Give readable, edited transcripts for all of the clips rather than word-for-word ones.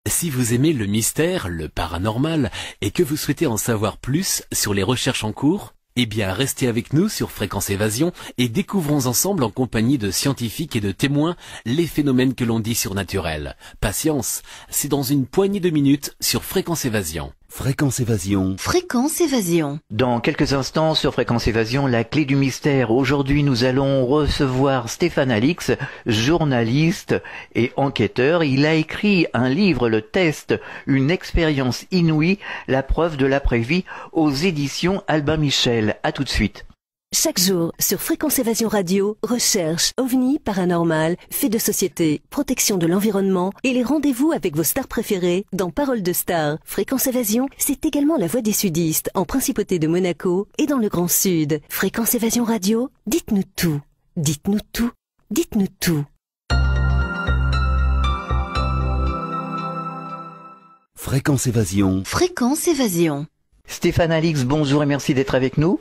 Si vous aimez le mystère, le paranormal, et que vous souhaitez en savoir plus sur les recherches en cours, eh bien restez avec nous sur Fréquence Évasion et découvrons ensemble en compagnie de scientifiques et de témoins les phénomènes que l'on dit surnaturels. Patience, c'est dans une poignée de minutes sur Fréquence Évasion. Fréquence Évasion. Fréquence Évasion. Dans quelques instants sur Fréquence Évasion, la clé du mystère. Aujourd'hui, nous allons recevoir Stéphane Alix, journaliste et enquêteur. Il a écrit un livre, Le Test, une expérience inouïe, la preuve de l'après-vie, aux éditions Albin Michel. À tout de suite. Chaque jour, sur Fréquence Évasion Radio, recherche, ovni, paranormal, faits de société, protection de l'environnement et les rendez-vous avec vos stars préférées dans Paroles de Stars. Fréquence Évasion, c'est également la voix des sudistes en Principauté de Monaco et dans le Grand Sud. Fréquence Évasion Radio, dites-nous tout. Dites-nous tout. Dites-nous tout. Fréquence Évasion. Fréquence Évasion. Stéphane Alix, bonjour et merci d'être avec nous.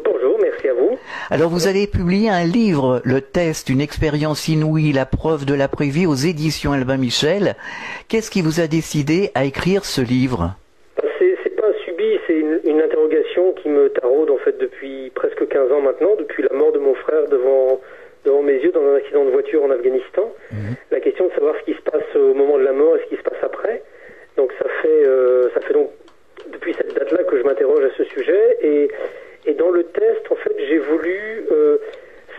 Bonjour, merci à vous. Alors vous avez publié un livre, Le Test, une expérience inouïe, la preuve de l'après-vie aux éditions Albin Michel. Qu'est-ce qui vous a décidé à écrire ce livre ? C'est pas un subi, c'est une interrogation qui me taraude en fait depuis presque 15 ans maintenant, depuis la mort de mon frère devant mes yeux dans un accident de voiture en Afghanistan. La question de savoir ce qui se passe au moment de la mort et ce qui se passe après. Donc ça fait donc depuis cette date-là que je m'interroge à ce sujet et dans le test, en fait, j'ai voulu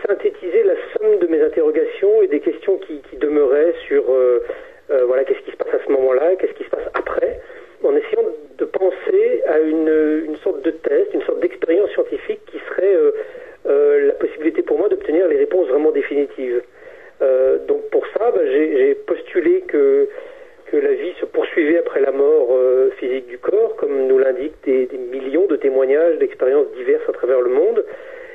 synthétiser la somme de mes interrogations et des questions qui demeuraient sur voilà, qu'est-ce qui se passe à ce moment-là, qu'est-ce qui se passe après, en essayant de penser à une sorte de test, une sorte d'expérience scientifique qui serait la possibilité pour moi d'obtenir les réponses vraiment définitives. Donc pour ça, j'ai postulé que la vie se poursuivait après la mort physique du corps, comme nous l'indiquent des millions de témoignages d'expériences diverses à travers le monde.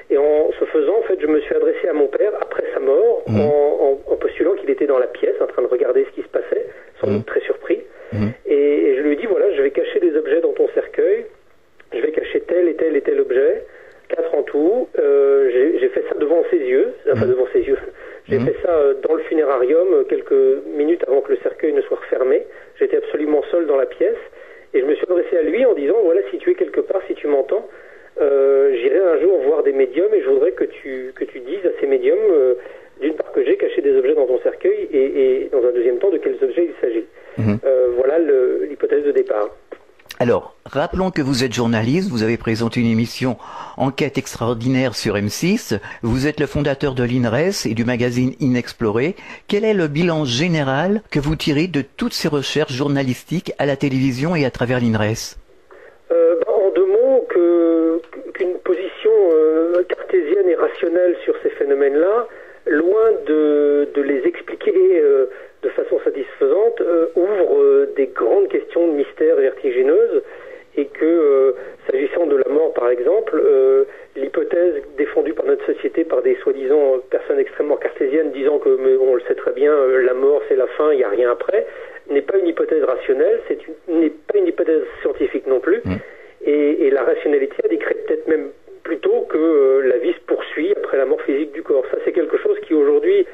Et en ce faisant, en fait, je me suis adressé à mon père après sa mort, en postulant qu'il était dans la pièce, en train de regarder ce qui se passait, sans doute très surpris. Et je lui ai dit, voilà, je vais cacher des objets dans ton cercueil, je vais cacher tel et tel et tel objet, 4 en tout. J'ai fait ça devant ses yeux, enfin devant ses yeux. J'ai fait ça dans le funérarium quelques minutes avant que le cercueil ne soit refermé. J'étais absolument seul dans la pièce et je me suis adressé à lui en disant, voilà, si tu es quelque part, si tu m'entends, j'irai un jour voir des médiums et je voudrais que tu dises à ces médiums, d'une part que j'ai caché des objets dans ton cercueil et dans un deuxième temps de quels objets il s'agit. Voilà l'hypothèse de départ. Alors, rappelons que vous êtes journaliste, vous avez présenté une émission Enquête extraordinaire sur M6, vous êtes le fondateur de l'INRES et du magazine Inexploré. Quel est le bilan général que vous tirez de toutes ces recherches journalistiques à la télévision et à travers l'INRES ? En 2 mots, qu'une position cartésienne et rationnelle sur ces phénomènes-là, loin de les expliquer de façon satisfaisante, ouvre des grandes questions de mystère vertigineuses et que, s'agissant de la mort par exemple, l'hypothèse défendue par notre société par des soi-disant personnes extrêmement cartésiennes disant que, mais on le sait très bien, la mort c'est la fin, il n'y a rien après, n'est pas une hypothèse rationnelle, n'est pas une hypothèse scientifique non plus, et la rationalité indiquerait peut-être même plutôt que la vie se poursuit après la mort physique du corps. Ça c'est quelque chose qui aujourd'hui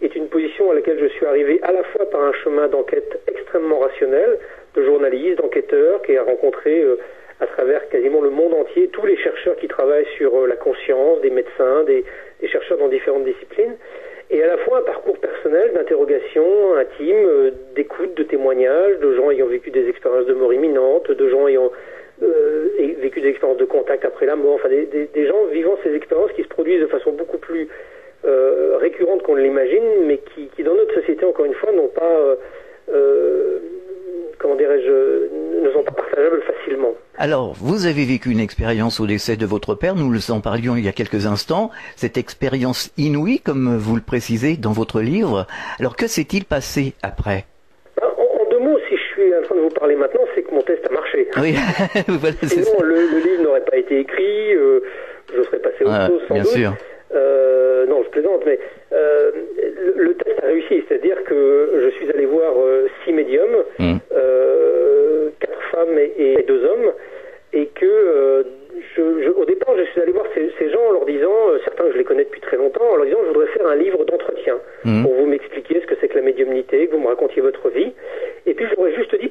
est une position à laquelle je suis arrivé à la fois par un chemin d'enquête extrêmement rationnel, de journaliste, d'enquêteur, qui a rencontré à travers quasiment le monde entier tous les chercheurs qui travaillent sur la conscience, des médecins, des chercheurs dans différentes disciplines, et à la fois un parcours personnel d'interrogation intime, d'écoute, de témoignages, de gens ayant vécu des expériences de mort imminente, de gens ayant vécu des expériences de contact après la mort, enfin des gens vivant ces expériences qui se produisent de façon beaucoup plus récurrente qu'on ne l'imagine, mais qui dans notre société, encore une fois, n'ont pas, comment dirais-je, ne sont pas partageables facilement. Alors, vous avez vécu une expérience au décès de votre père, nous en parlions il y a quelques instants, cette expérience inouïe, comme vous le précisez dans votre livre. Alors, que s'est-il passé après ? En 2 mots, si je suis en train de vous parler maintenant, c'est que mon test a marché. Oui, voilà, c'est Sinon, ça. le livre n'aurait pas été écrit, je serais passé autre chose sans bien doute. sûr. Non, je plaisante, mais le test a réussi, c'est-à-dire que je suis allé voir 6 médiums, 4 femmes et 2 hommes, et que au départ, je suis allé voir ces gens en leur disant, certains je les connais depuis très longtemps, en leur disant je voudrais faire un livre d'entretien pour vous m'expliquer ce que c'est que la médiumnité, que vous me racontiez votre vie. Et puis j'aurais juste dit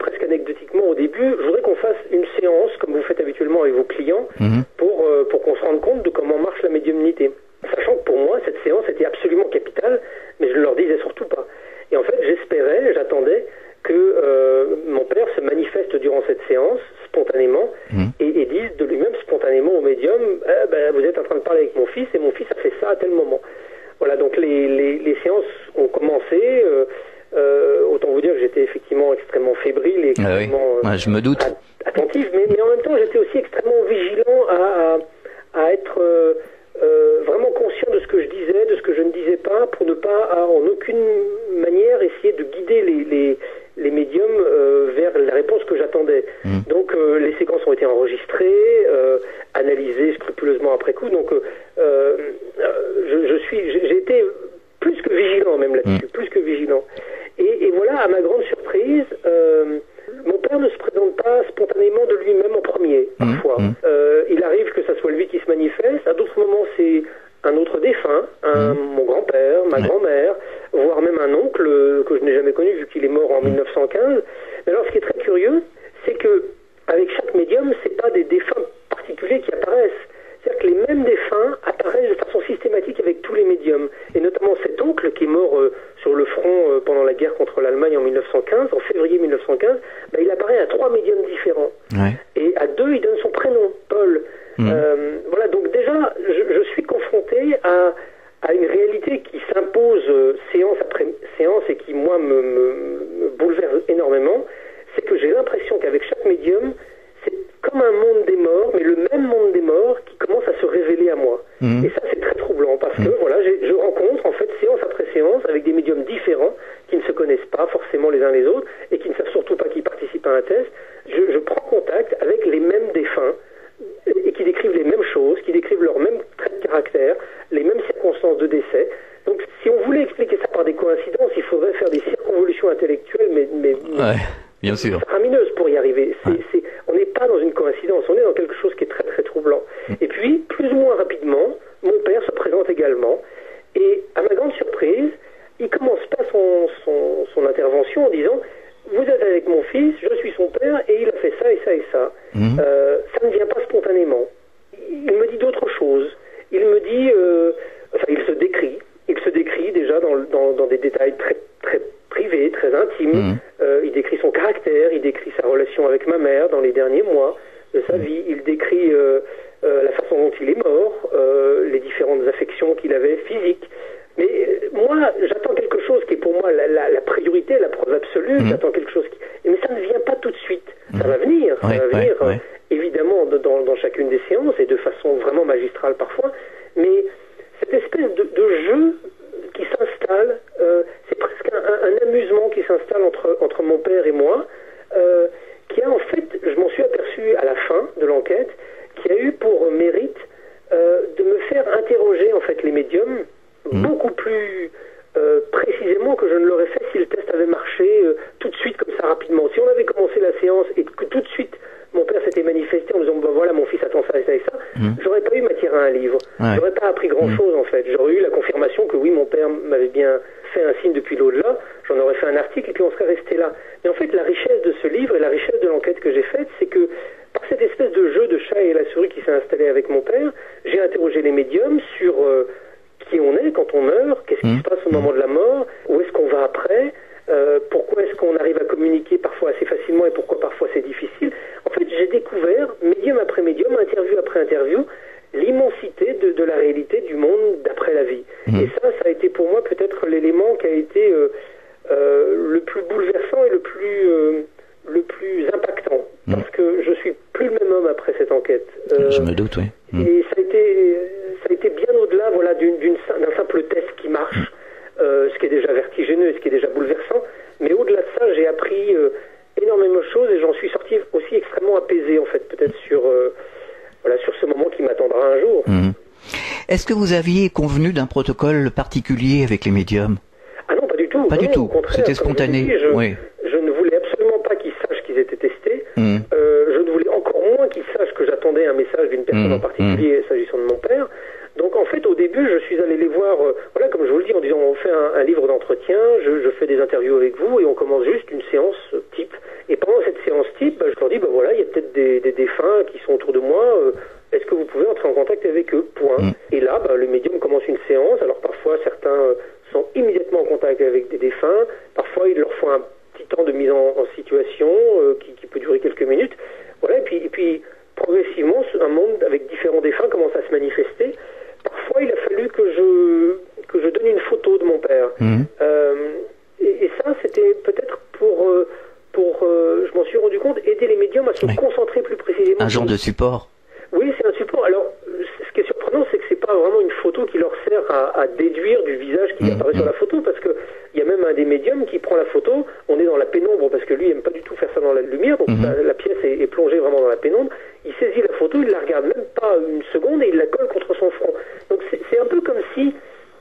pour qu'on se rende compte de comment marche la médiumnité. Sachant que pour moi, cette séance était absolument capitale, mais je ne leur disais surtout pas. Et en fait, j'attendais que mon père se manifeste durant cette séance, spontanément, et dise de lui-même spontanément au médium, vous êtes en train de parler avec mon fils, et mon fils a fait ça à tel moment. Voilà, donc les séances ont commencé. Autant vous dire que j'étais effectivement extrêmement fébrile et extrêmement je me doute. attentif, mais en même temps j'étais aussi extrêmement vigilant à être vraiment conscient de ce que je disais, de ce que je ne disais pas, pour ne pas en aucune manière essayer de guider les médiums vers la réponse que j'attendais. Donc les séquences ont été enregistrées, analysées scrupuleusement après coup, donc j'ai été plus que vigilant même là-dessus, plus que vigilant. Et voilà, à ma grande surprise, mon père ne se présente pas spontanément de lui-même en premier, parfois. Il arrive que ça soit lui qui se manifeste, à d'autres moments c'est un autre défunt, mon grand-père, ma grand-mère, voire même un oncle que je n'ai jamais connu vu qu'il est mort en 1915. Mais alors ce qui est très curieux, c'est que avec chaque médium, c'est pas des défunts particuliers qui apparaissent. C'est-à-dire que les mêmes défunts apparaissent de façon systématique avec tous les médiums. Et notamment cet oncle qui est mort sur le front pendant la guerre contre l'Allemagne en 1915, en février 1915, il apparaît à 3 médiums différents. Et à 2, il donne son prénom, Paul. Voilà, donc déjà, je suis confronté à une réalité qui s'impose séance après séance et qui, moi, me bouleverse énormément. C'est que j'ai l'impression qu'avec chaque médium, c'est comme un monde des morts, mais le même monde des morts qui commence à se révéler à moi. Et ça, c'est très troublant parce que voilà, je rencontre en fait séance après séance avec des médiums différents qui ne se connaissent pas forcément les uns les autres et qui ne savent surtout pas qu'ils participent à un test. Je prends contact avec les mêmes défunts et qui décrivent les mêmes choses, qui décrivent leurs mêmes traits de caractère, les mêmes circonstances de décès. Donc, si on voulait expliquer ça par des coïncidences, il faudrait faire des circonvolutions intellectuelles, mais bien sûr, faramineuses pour y arriver. On n'est pas dans une coïncidence, on est dans quelque chose qui est très très troublant. Et puis, plus ou moins rapidement, mon père se présente également, et à ma grande surprise, il commence pas son intervention en disant « Vous êtes avec mon fils, je suis son père, et il a fait ça et ça et ça. » Ça ne vient pas spontanément. Il me dit d'autres choses. Il me dit... il se décrit déjà dans des détails très, très privés, très intimes. Il décrit son caractère, il décrit sa relation avec ma mère dans les derniers mois de sa vie. Il décrit la façon dont il est mort, les différentes affections qu'il avait physiques. Mais moi, j'attends quelque chose qui est pour moi la priorité, la preuve absolue. J'attends quelque chose mais ça ne vient pas tout de suite. Ça va venir, évidemment dans chacune des séances et de façon vraiment magistrale parfois. Mais cette espèce de jeu qui s'installe, c'est presque un amusement qui s'installe entre mon père et moi, qui a en fait, je m'en suis aperçu à la fin de l'enquête, qui a eu pour mérite de me faire interroger en fait les médiums beaucoup plus précisément que je ne l'aurais fait si le test avait marché tout de suite comme ça rapidement. Si on avait commencé la séance et que tout de suite mon père s'était manifesté en me disant voilà mon fils attend ça et ça et ça, j'aurais pas eu matière à un livre. J'aurais pas appris grand chose en fait. J'aurais eu la confirmation que oui mon père m'avait bien fait un signe depuis l'au-delà, j'en aurais fait un article et puis on serait resté là. Mais en fait la richesse de ce livre et la richesse de l'enquête que j'ai faite, c'est que par cette espèce de jeu de chat et la souris qui s'est installé avec mon père, j'ai interrogé les médiums sur qui on est quand on meurt, qu'est-ce qui se passe au moment de la mort, où est-ce qu'on va après, pourquoi est-ce qu'on arrive à communiquer parfois assez facilement et pourquoi parfois c'est difficile. En fait, j'ai découvert, médium après médium, interview après interview, l'immensité de la réalité du monde d'après la vie. Et ça a été pour moi peut-être l'élément qui a été le plus bouleversant et le plus impactant. Parce que je suis plus le même homme après cette enquête. Je me doute, oui. Et ça a été bien au-delà d'un simple test qui marche, ce qui est déjà vertigineux et ce qui est déjà bouleversant. Mais au-delà de ça, j'ai appris énormément de choses et j'en suis sorti aussi extrêmement apaisé, en fait, peut-être sur ce moment qui m'attendra un jour. Est-ce que vous aviez convenu d'un protocole particulier avec les médiums? Ah non, pas du tout. Pas du tout. C'était spontané. Je ne voulais absolument pas qu'ils sachent qu'ils étaient testés. Je ne voulais encore moins qu'ils sachent que j'attendais un message d'une personne en particulier s'agissant de mon père. Donc en fait, au début, je suis allé les voir, comme je vous le dis, en disant on fait un livre d'entretien, je fais des interviews avec vous et on commence juste une séance type. Et pendant cette séance type, je leur dis, il y a peut-être des défunts qui sont autour de moi, est-ce que vous pouvez entrer en contact avec eux, point. Et là, le médium commence une séance, alors parfois certains sont immédiatement en contact avec des défunts, parfois il leur faut un petit temps de mise en situation qui peut durer quelques minutes, voilà, et puis progressivement, un monde avec différents défunts commence à se manifester. Parfois, il a fallu que je donne une photo de mon père. Et ça, c'était peut-être pour je m'en suis rendu compte, aider les médiums à se concentrer plus précisément. Un genre de support. Oui, c'est un support. Alors, ce qui est surprenant, c'est que c'est pas vraiment une photo qui leur sert à déduire du visage qui apparaît sur la photo, parce que il y a même un des médiums qui prend la photo, on est dans la pénombre, parce que lui, il aime pas du tout faire ça dans la lumière, donc la pièce est plongée vraiment dans la pénombre, il saisit la photo, il la regarde même pas une seconde et il la colle contre son front. Donc c'est un peu comme si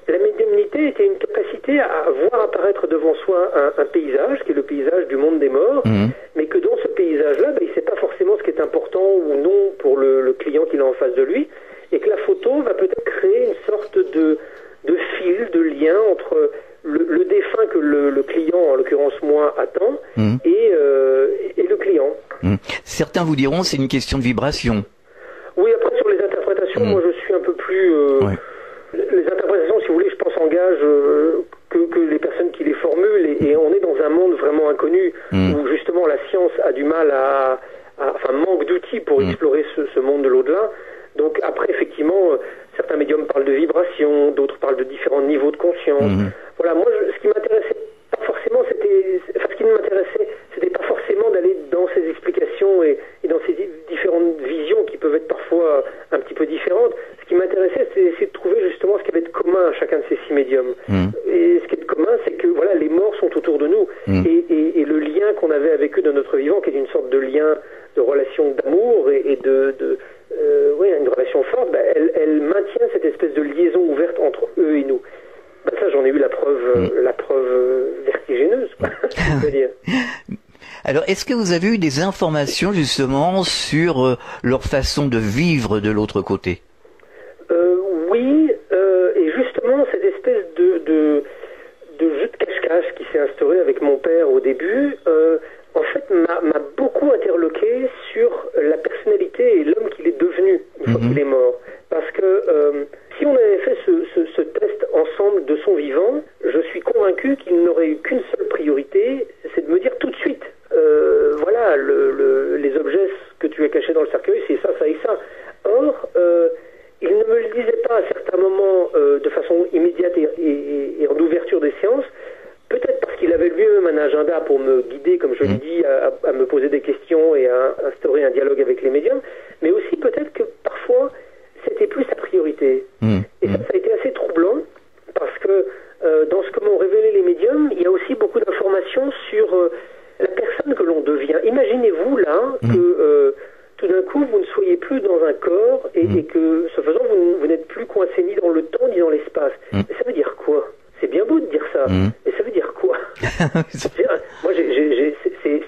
la médiumnité était une capacité à voir apparaître devant soi un paysage, qui est le paysage du monde des morts, mais que dans ce paysage-là, il ne sait pas forcément ce qui est important ou non pour le client qu'il a en face de lui, et que la photo va peut-être créer une sorte de fil, de lien entre le défunt que le client, en l'occurrence moi, attend, et le client. Certains vous diront c'est une question de vibration. Oui, après sur les interprétations, moi je suis un peu plus... Les interprétations, si vous voulez, je pense engagent que les personnes qui les formulent, et on est dans un monde vraiment inconnu, où justement la science a du mal enfin manque d'outils pour explorer ce monde de l'au-delà. Donc après, effectivement, certains médiums parlent de vibration, d'autres parlent de différents niveaux de conscience. Voilà, moi, ce qui m'intéressait pas forcément, ce qui ne m'intéressait, c'était pas forcément d'aller dans ces explications et dans ces différentes visions qui peuvent être parfois un petit peu différentes. Ce qui m'intéressait, c'était d'essayer de trouver justement ce qu'il y avait de commun à chacun de ces 6 médiums. Et ce qui est de commun, c'est que voilà, les morts sont autour de nous, et le lien qu'on avait avec eux de notre vivant, qui est une sorte de lien, de relation d'amour et une relation forte, elle maintient cette espèce de liaison ouverte entre eux et nous. Ça, j'en ai eu la preuve vertigineuse, quoi, je veux dire. Alors, est-ce que vous avez eu des informations justement sur leur façon de vivre de l'autre côté? Oui, et justement, cette espèce de jeu de cache-cache qui s'est instauré avec mon père au début, en fait, m'a beaucoup interloqué sur la personnalité et l'homme qu'il est devenu une fois qu'il est mort. Parce que si on avait fait ce test ensemble de son vivant, je suis convaincu qu'il n'aurait eu qu'une seule priorité, c'est de me dire tout de suite, voilà, les objets que tu as cachés dans le cercueil, c'est ça, ça et ça. Or, il ne me le disait pas à certains moments de façon immédiate et en ouverture des séances, peut-être parce qu'il avait lui-même un agenda pour me guider, comme je l'ai dit, à me poser des questions et à instaurer un dialogue avec les médiums, mais aussi peut-être que parfois c'était plus sa priorité. Et ça a été assez troublant, parce que dans ce que m'ont révélé les médiums, il y a aussi beaucoup d'informations sur la personne que l'on devient. Imaginez-vous là que tout d'un coup vous ne soyez plus dans un corps et que ce faisant vous n'êtes plus coincé ni dans le temps ni dans l'espace. Mais ça veut dire quoi? C'est bien beau de dire ça, mais ça veut dire quoi? Moi,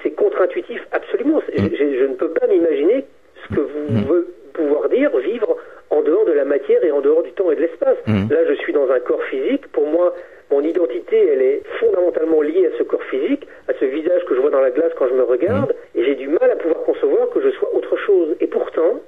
c'est contre-intuitif absolument. Je ne peux pas m'imaginer ce que vous veut pouvoir dire vivre en dehors de la matière et en dehors du temps et de l'espace. Là, je suis dans un corps physique. Pour moi, mon identité, elle est fondamentalement liée à ce corps physique, à ce visage que je vois dans la glace quand je me regarde, et j'ai du mal à pouvoir concevoir que je sois autre chose. Et pourtant,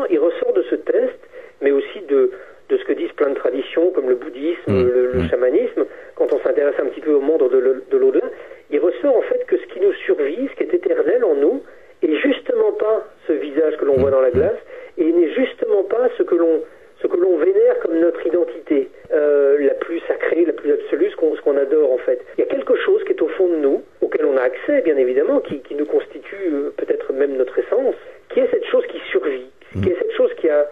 il ressort de ce test, mais aussi de ce que disent plein de traditions comme le bouddhisme, le chamanisme, quand on s'intéresse un petit peu au monde de l'au-delà, il ressort en fait que ce qui nous survit, ce qui est éternel en nous, est justement pas ce visage que l'on voit dans la glace, et n'est justement pas ce que l'on vénère comme notre identité, la plus sacrée, la plus absolue, ce qu'on adore en fait. Il y a quelque chose qui est au fond de nous, auquel on a accès bien évidemment, qui nous constitue peut-être même notre essence, qui est cette chose qui survit, qui est cette chose qui a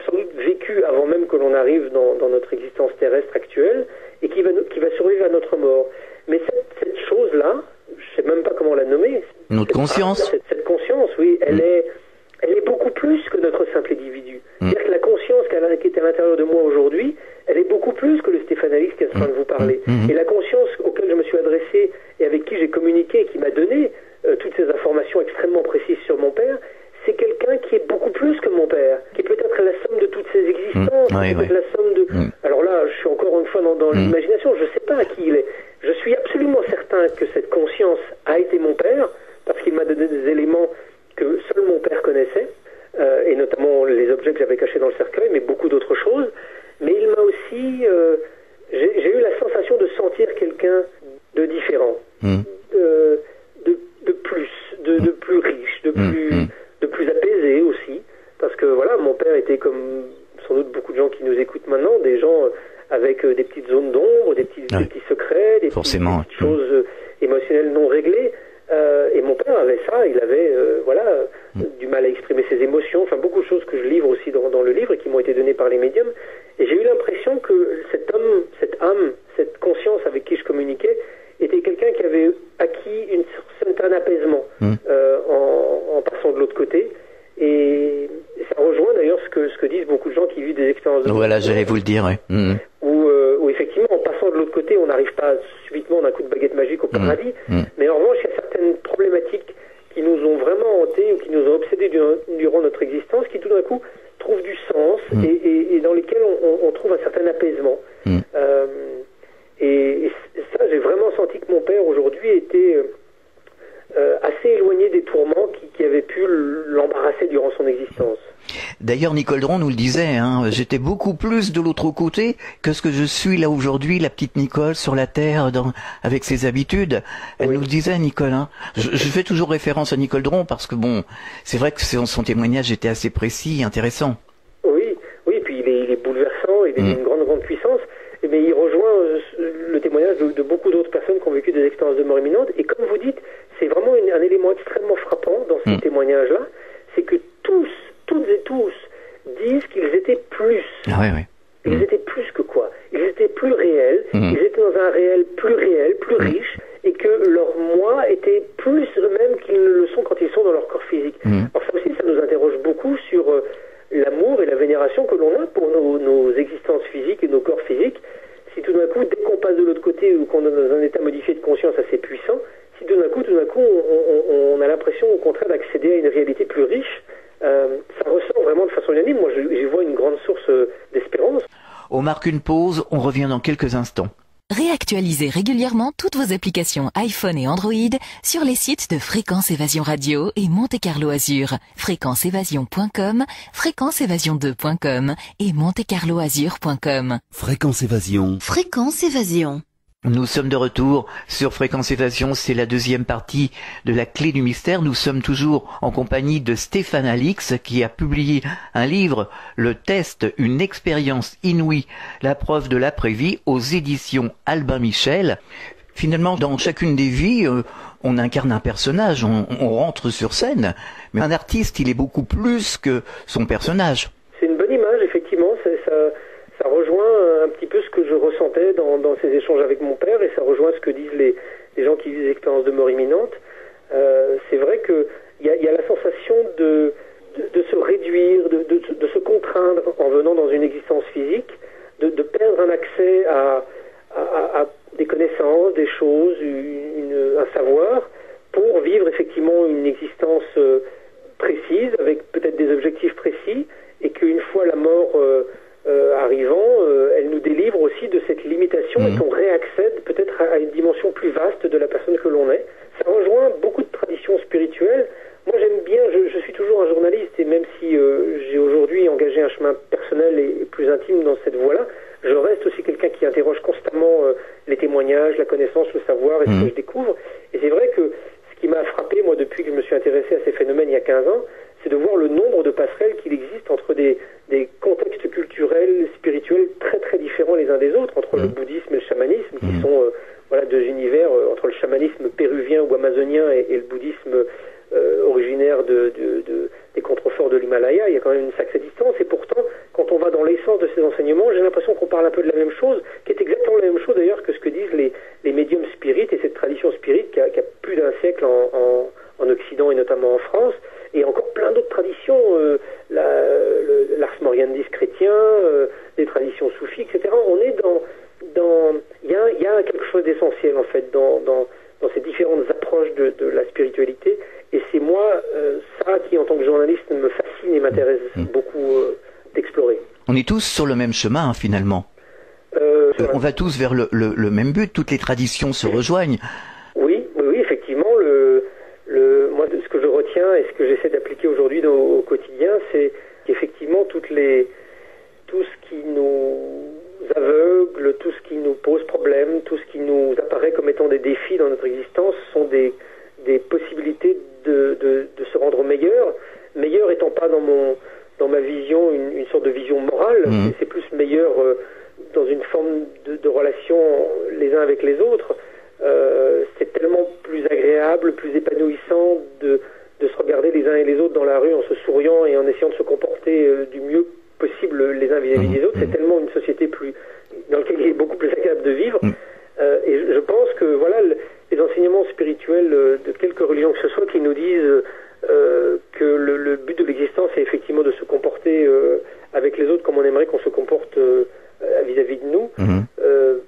sans doute vécu avant même que l'on arrive dans notre existence terrestre actuelle, et qui va survivre à notre mort. Mais cette chose-là, je ne sais même pas comment la nommer. Notre conscience. Cette conscience, oui, elle est beaucoup plus que notre simple individu. C'est-à-dire que la conscience qui est à l'intérieur de moi aujourd'hui, elle est beaucoup plus que le Stéphane Alix qui est en train de vous parler. Et la conscience auquel je me suis adressé et avec qui j'ai communiqué et qui m'a donné toutes ces informations extrêmement précises sur mon père, c'est quelqu'un qui est beaucoup plus que mon père, qui est peut-être la somme de toutes ses existences, la somme de... Alors là, je suis encore une fois dans l'imagination, je ne sais pas qui il est. Je suis absolument certain que cette conscience a été mon père, parce qu'il m'a donné des éléments que seul mon père objets que j'avais cachés dans le cercueil, mais beaucoup d'autres choses. Mais il m'a aussi... j'ai eu la sensation de sentir quelqu'un de différent, de plus, de plus riche, de plus apaisé aussi. Parce que voilà, mon père était comme sans doute beaucoup de gens qui nous écoutent maintenant, des gens avec des petites zones d'ombre, des petits secrets, des petites choses émotionnelles non réglées. Et mon père avait ça, il avait du mal à exprimer ses émotions, enfin beaucoup de choses que je livre aussi dans le livre et qui m'ont été données par les médiums. Et j'ai eu l'impression que cet homme, cette âme, cette conscience avec qui je communiquais était quelqu'un qui avait acquis un certain apaisement en passant de l'autre côté. Et ça rejoint d'ailleurs ce que disent beaucoup de gens qui vivent des expériences de Voilà, j'allais vous le dire, oui. Où effectivement, en passant de l'autre côté, on n'arrive pas subitement d'un coup de baguette magique au paradis. Mais en revanche, il y a certaines problématiques qui nous ont vraiment hantés ou qui nous ont obsédés durant notre existence, qui tout d'un coup trouvent du sens et dans lesquelles on trouve un certain apaisement. Et ça, j'ai vraiment senti que mon père aujourd'hui était assez éloigné des tourments qui avaient pu l'embarrasser durant son existence. D'ailleurs, Nicole Dron nous le disait, j'étais beaucoup plus de l'autre côté que ce que je suis là aujourd'hui, la petite Nicole sur la terre, avec ses habitudes. Elle nous le disait, Nicole. Je fais toujours référence à Nicole Dron parce que bon, c'est vrai que son témoignage était assez précis, intéressant. Oui, puis il est bouleversant, il est d'une grande puissance, mais il rejoint le témoignage de beaucoup d'autres personnes qui ont vécu des expériences de mort imminente. Et comme vous dites, c'est vraiment un élément extrêmement frappant dans ces témoignages-là, c'est que toutes et tous disent qu'ils étaient plus. Ils étaient plus que quoi? Ils étaient plus réels, ils étaient dans un réel, plus riche, et que leur moi était plus eux-mêmes qu'ils ne le sont quand ils sont dans leur corps physique. Alors ça aussi, ça nous interroge beaucoup sur l'amour et la vénération que l'on a pour nos existences physiques et nos corps physiques. Si tout d'un coup, dès qu'on passe de l'autre côté ou qu'on est dans un état modifié de conscience assez puissant, si tout d'un coup, on a l'impression au contraire d'accéder à une réalité plus riche, ça ressort vraiment de façon unanime. Moi, j'y vois une grande source d'espérance. On marque une pause, on revient dans quelques instants. Réactualisez régulièrement toutes vos applications iPhone et Android sur les sites de Fréquence Évasion Radio et Monte Carlo Azur, fréquenceévasion.com, fréquenceévasion2.com et montecarloazur.com. Fréquence Évasion. Fréquence Évasion. Nous sommes de retour sur Fréquence Évasion, c'est la deuxième partie de la clé du mystère. Nous sommes toujours en compagnie de Stéphane Alix qui a publié un livre, Le Test, une expérience inouïe, la preuve de l'après-vie aux éditions Albin Michel. Finalement, dans chacune des vies, on incarne un personnage, on rentre sur scène, mais un artiste, il est beaucoup plus que son personnage. C'est une bonne image, effectivement, ça rejoint un petit peu ce que je ressentais dans ces échanges avec mon père, et ça rejoint ce que disent les gens qui vivent des expériences de mort imminente. C'est vrai qu'il y a la sensation de se réduire, de se contraindre en venant dans une existence physique, de perdre un accès à des connaissances, des choses, un savoir, pour vivre effectivement une existence précise, avec peut-être des objectifs précis, et qu'une fois la mort arrivant, elle nous délivre aussi de cette limitation et qu'on réaccède peut-être à une dimension plus vaste de la personne que l'on est. Ça rejoint beaucoup de traditions spirituelles. Moi, j'aime bien, je suis toujours un journaliste, et même si j'ai aujourd'hui engagé un chemin personnel et plus intime dans cette voie-là, je reste aussi quelqu'un qui interroge constamment les témoignages, la connaissance, le savoir et ce que je découvre. Et c'est vrai que ce qui m'a frappé, moi, depuis que je me suis intéressé à ces phénomènes il y a 15 ans, c'est de voir le nombre de passerelles qu'il existe entre des contextes culturels, spirituels très très différents les uns des autres, entre le bouddhisme et le chamanisme, qui sont deux univers, entre le chamanisme péruvien ou amazonien et le bouddhisme originaire des contreforts de l'Himalaya. Il y a quand même une sacrée distance, et pourtant, quand on va dans l'essence de ces enseignements, j'ai l'impression qu'on parle un peu de la même chose, qui est exactement la même chose d'ailleurs que ce que disent les médiums spirites et cette tradition spirite qui a plus d'un siècle en Occident et notamment en France, et encore plein d'autres traditions, l'ars moriendi chrétien, des traditions soufis, etc. On est il y a quelque chose d'essentiel en fait dans ces différentes approches de la spiritualité, et c'est moi ça qui en tant que journaliste me fascine et m'intéresse beaucoup d'explorer. On est tous sur le même chemin finalement. On va tous vers le même but, toutes les traditions se rejoignent. Oui, effectivement. Moi, ce que je retiens et ce que j'essaie d'appliquer aujourd'hui au quotidien, c'est qu'effectivement, tout ce qui nous aveugle, tout ce qui nous pose problème, tout ce qui nous apparaît comme étant des défis dans notre existence sont des possibilités de se rendre meilleur. Meilleur étant pas dans ma vision une sorte de vision morale, mais c'est plus meilleur dans une forme de relation les uns avec les autres. C'est tellement plus agréable, plus épanouissant de se regarder les uns et les autres dans la rue en se souriant et en essayant de se comporter du mieux possible les uns vis-à-vis des autres. C'est tellement une société dans laquelle il est beaucoup plus agréable de vivre. Et je pense que voilà, les enseignements spirituels de quelque religion que ce soit qui nous disent que le but de l'existence est effectivement de se comporter avec les autres comme on aimerait qu'on se comporte vis-à-vis de nous,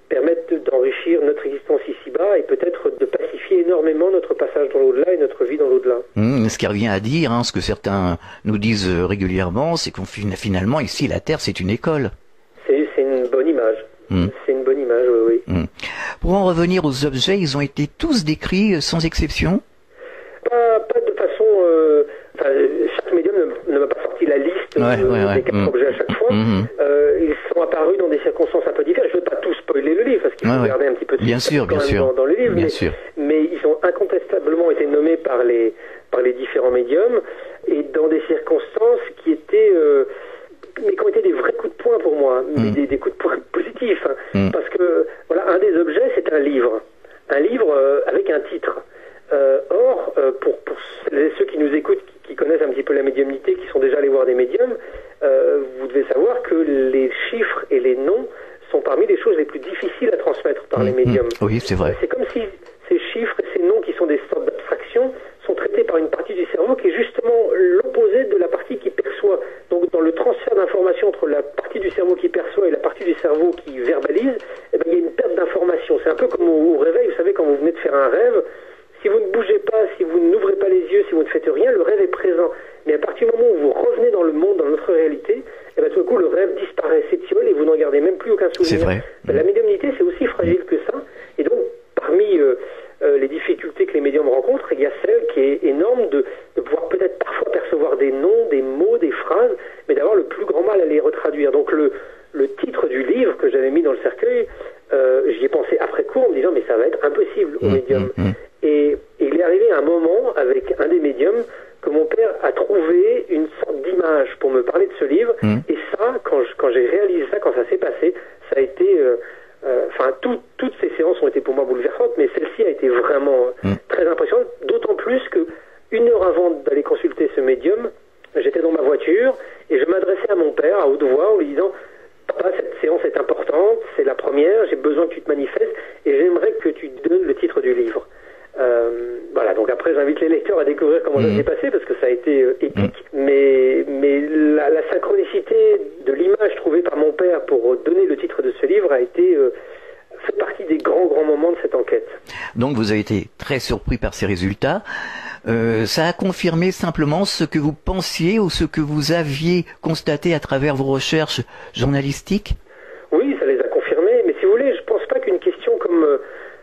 permettent d'enrichir notre existence ici-bas et peut-être de pacifier énormément notre passage dans l'au-delà et notre vie dans l'au-delà. Ce qui revient à dire, ce que certains nous disent régulièrement, c'est qu'on finalement ici la Terre c'est une école. C'est une bonne image. C'est une bonne image, oui. Pour en revenir aux objets, ils ont été tous décrits sans exception? Pas de façon... chaque médium ne m'a pas sorti la liste des 4 objets à chaque fois. Ils sont apparus dans des circonstances un peu différentes. Je ne veux pas tout spoiler le livre, parce qu'il faut garder un petit peu de suspense dans le livre. Mais ils ont incontestablement été nommés par les différents médiums, et dans des circonstances qui étaient... mais qui ont été des vrais coups de poing pour moi, mais des coups de poing positifs. Parce que, voilà, un des objets, c'est un livre. Un livre avec un titre. Or, pour ceux qui nous écoutent, qui connaissent un petit peu la médiumnité, qui sont déjà allés voir des médiums, vous devez savoir que les chiffres et les noms sont parmi les choses les plus difficiles à transmettre par les médiums. Oui, c'est vrai. C'est comme si ces chiffres et ces noms, qui sont des sortes d'abstractions, sont traités par une partie du cerveau qui est justement l'opposé de la partie qui perçoit. Donc, dans le transfert d'informations entre la partie du cerveau qui perçoit et la partie du cerveau qui verbalise, il y a une perte d'information. C'est un peu comme au réveil, vous savez, quand vous venez de faire un rêve, si vous ne bougez pas, si vous n'ouvrez pas les yeux, si vous ne faites rien, le rêve est présent. Mais à partir du moment où vous revenez dans le monde, dans notre réalité, tout à coup, le rêve disparaît, s'étiole et vous n'en gardez même plus aucun souvenir. C'est vrai. La médiumnité, c'est aussi fragile que ça. Et donc, parmi les difficultés que les médiums rencontrent, il y a celle qui est énorme de pouvoir peut-être parfois percevoir des noms, des mots, des phrases, mais d'avoir le plus grand mal à les retraduire. Donc, le titre du livre que j'avais mis dans le cercueil, j'y ai pensé après coup en me disant, mais ça va être impossible aux médiums. Et il est arrivé un moment avec un des médiums que mon père a trouvé une sorte d'image pour me parler de ce livre. Et ça, quand j'ai réalisé ça, quand ça s'est passé, ça a été... toutes ces séances ont été pour moi bouleversantes, mais celle-ci a été vraiment très impressionnante, d'autant plus que 1 heure avant d'aller consulter ce médium, j'étais dans ma voiture et je m'adressais à mon père à haute voix en lui disant: papa, cette séance est importante, c'est la première, j'ai besoin que tu te manifestes et j'aimerais que tu donnes le titre du livre. Voilà, donc après j'invite les lecteurs à découvrir comment ça s'est passé parce que ça a été épique, mais la synchronicité de l'image trouvée par mon père pour donner le titre de ce livre a été fait partie des grands moments de cette enquête. Donc vous avez été très surpris par ces résultats. Ça a confirmé simplement ce que vous pensiez ou ce que vous aviez constaté à travers vos recherches journalistiques? Oui, ça les a confirmés, mais si vous voulez, je pense pas qu'une question comme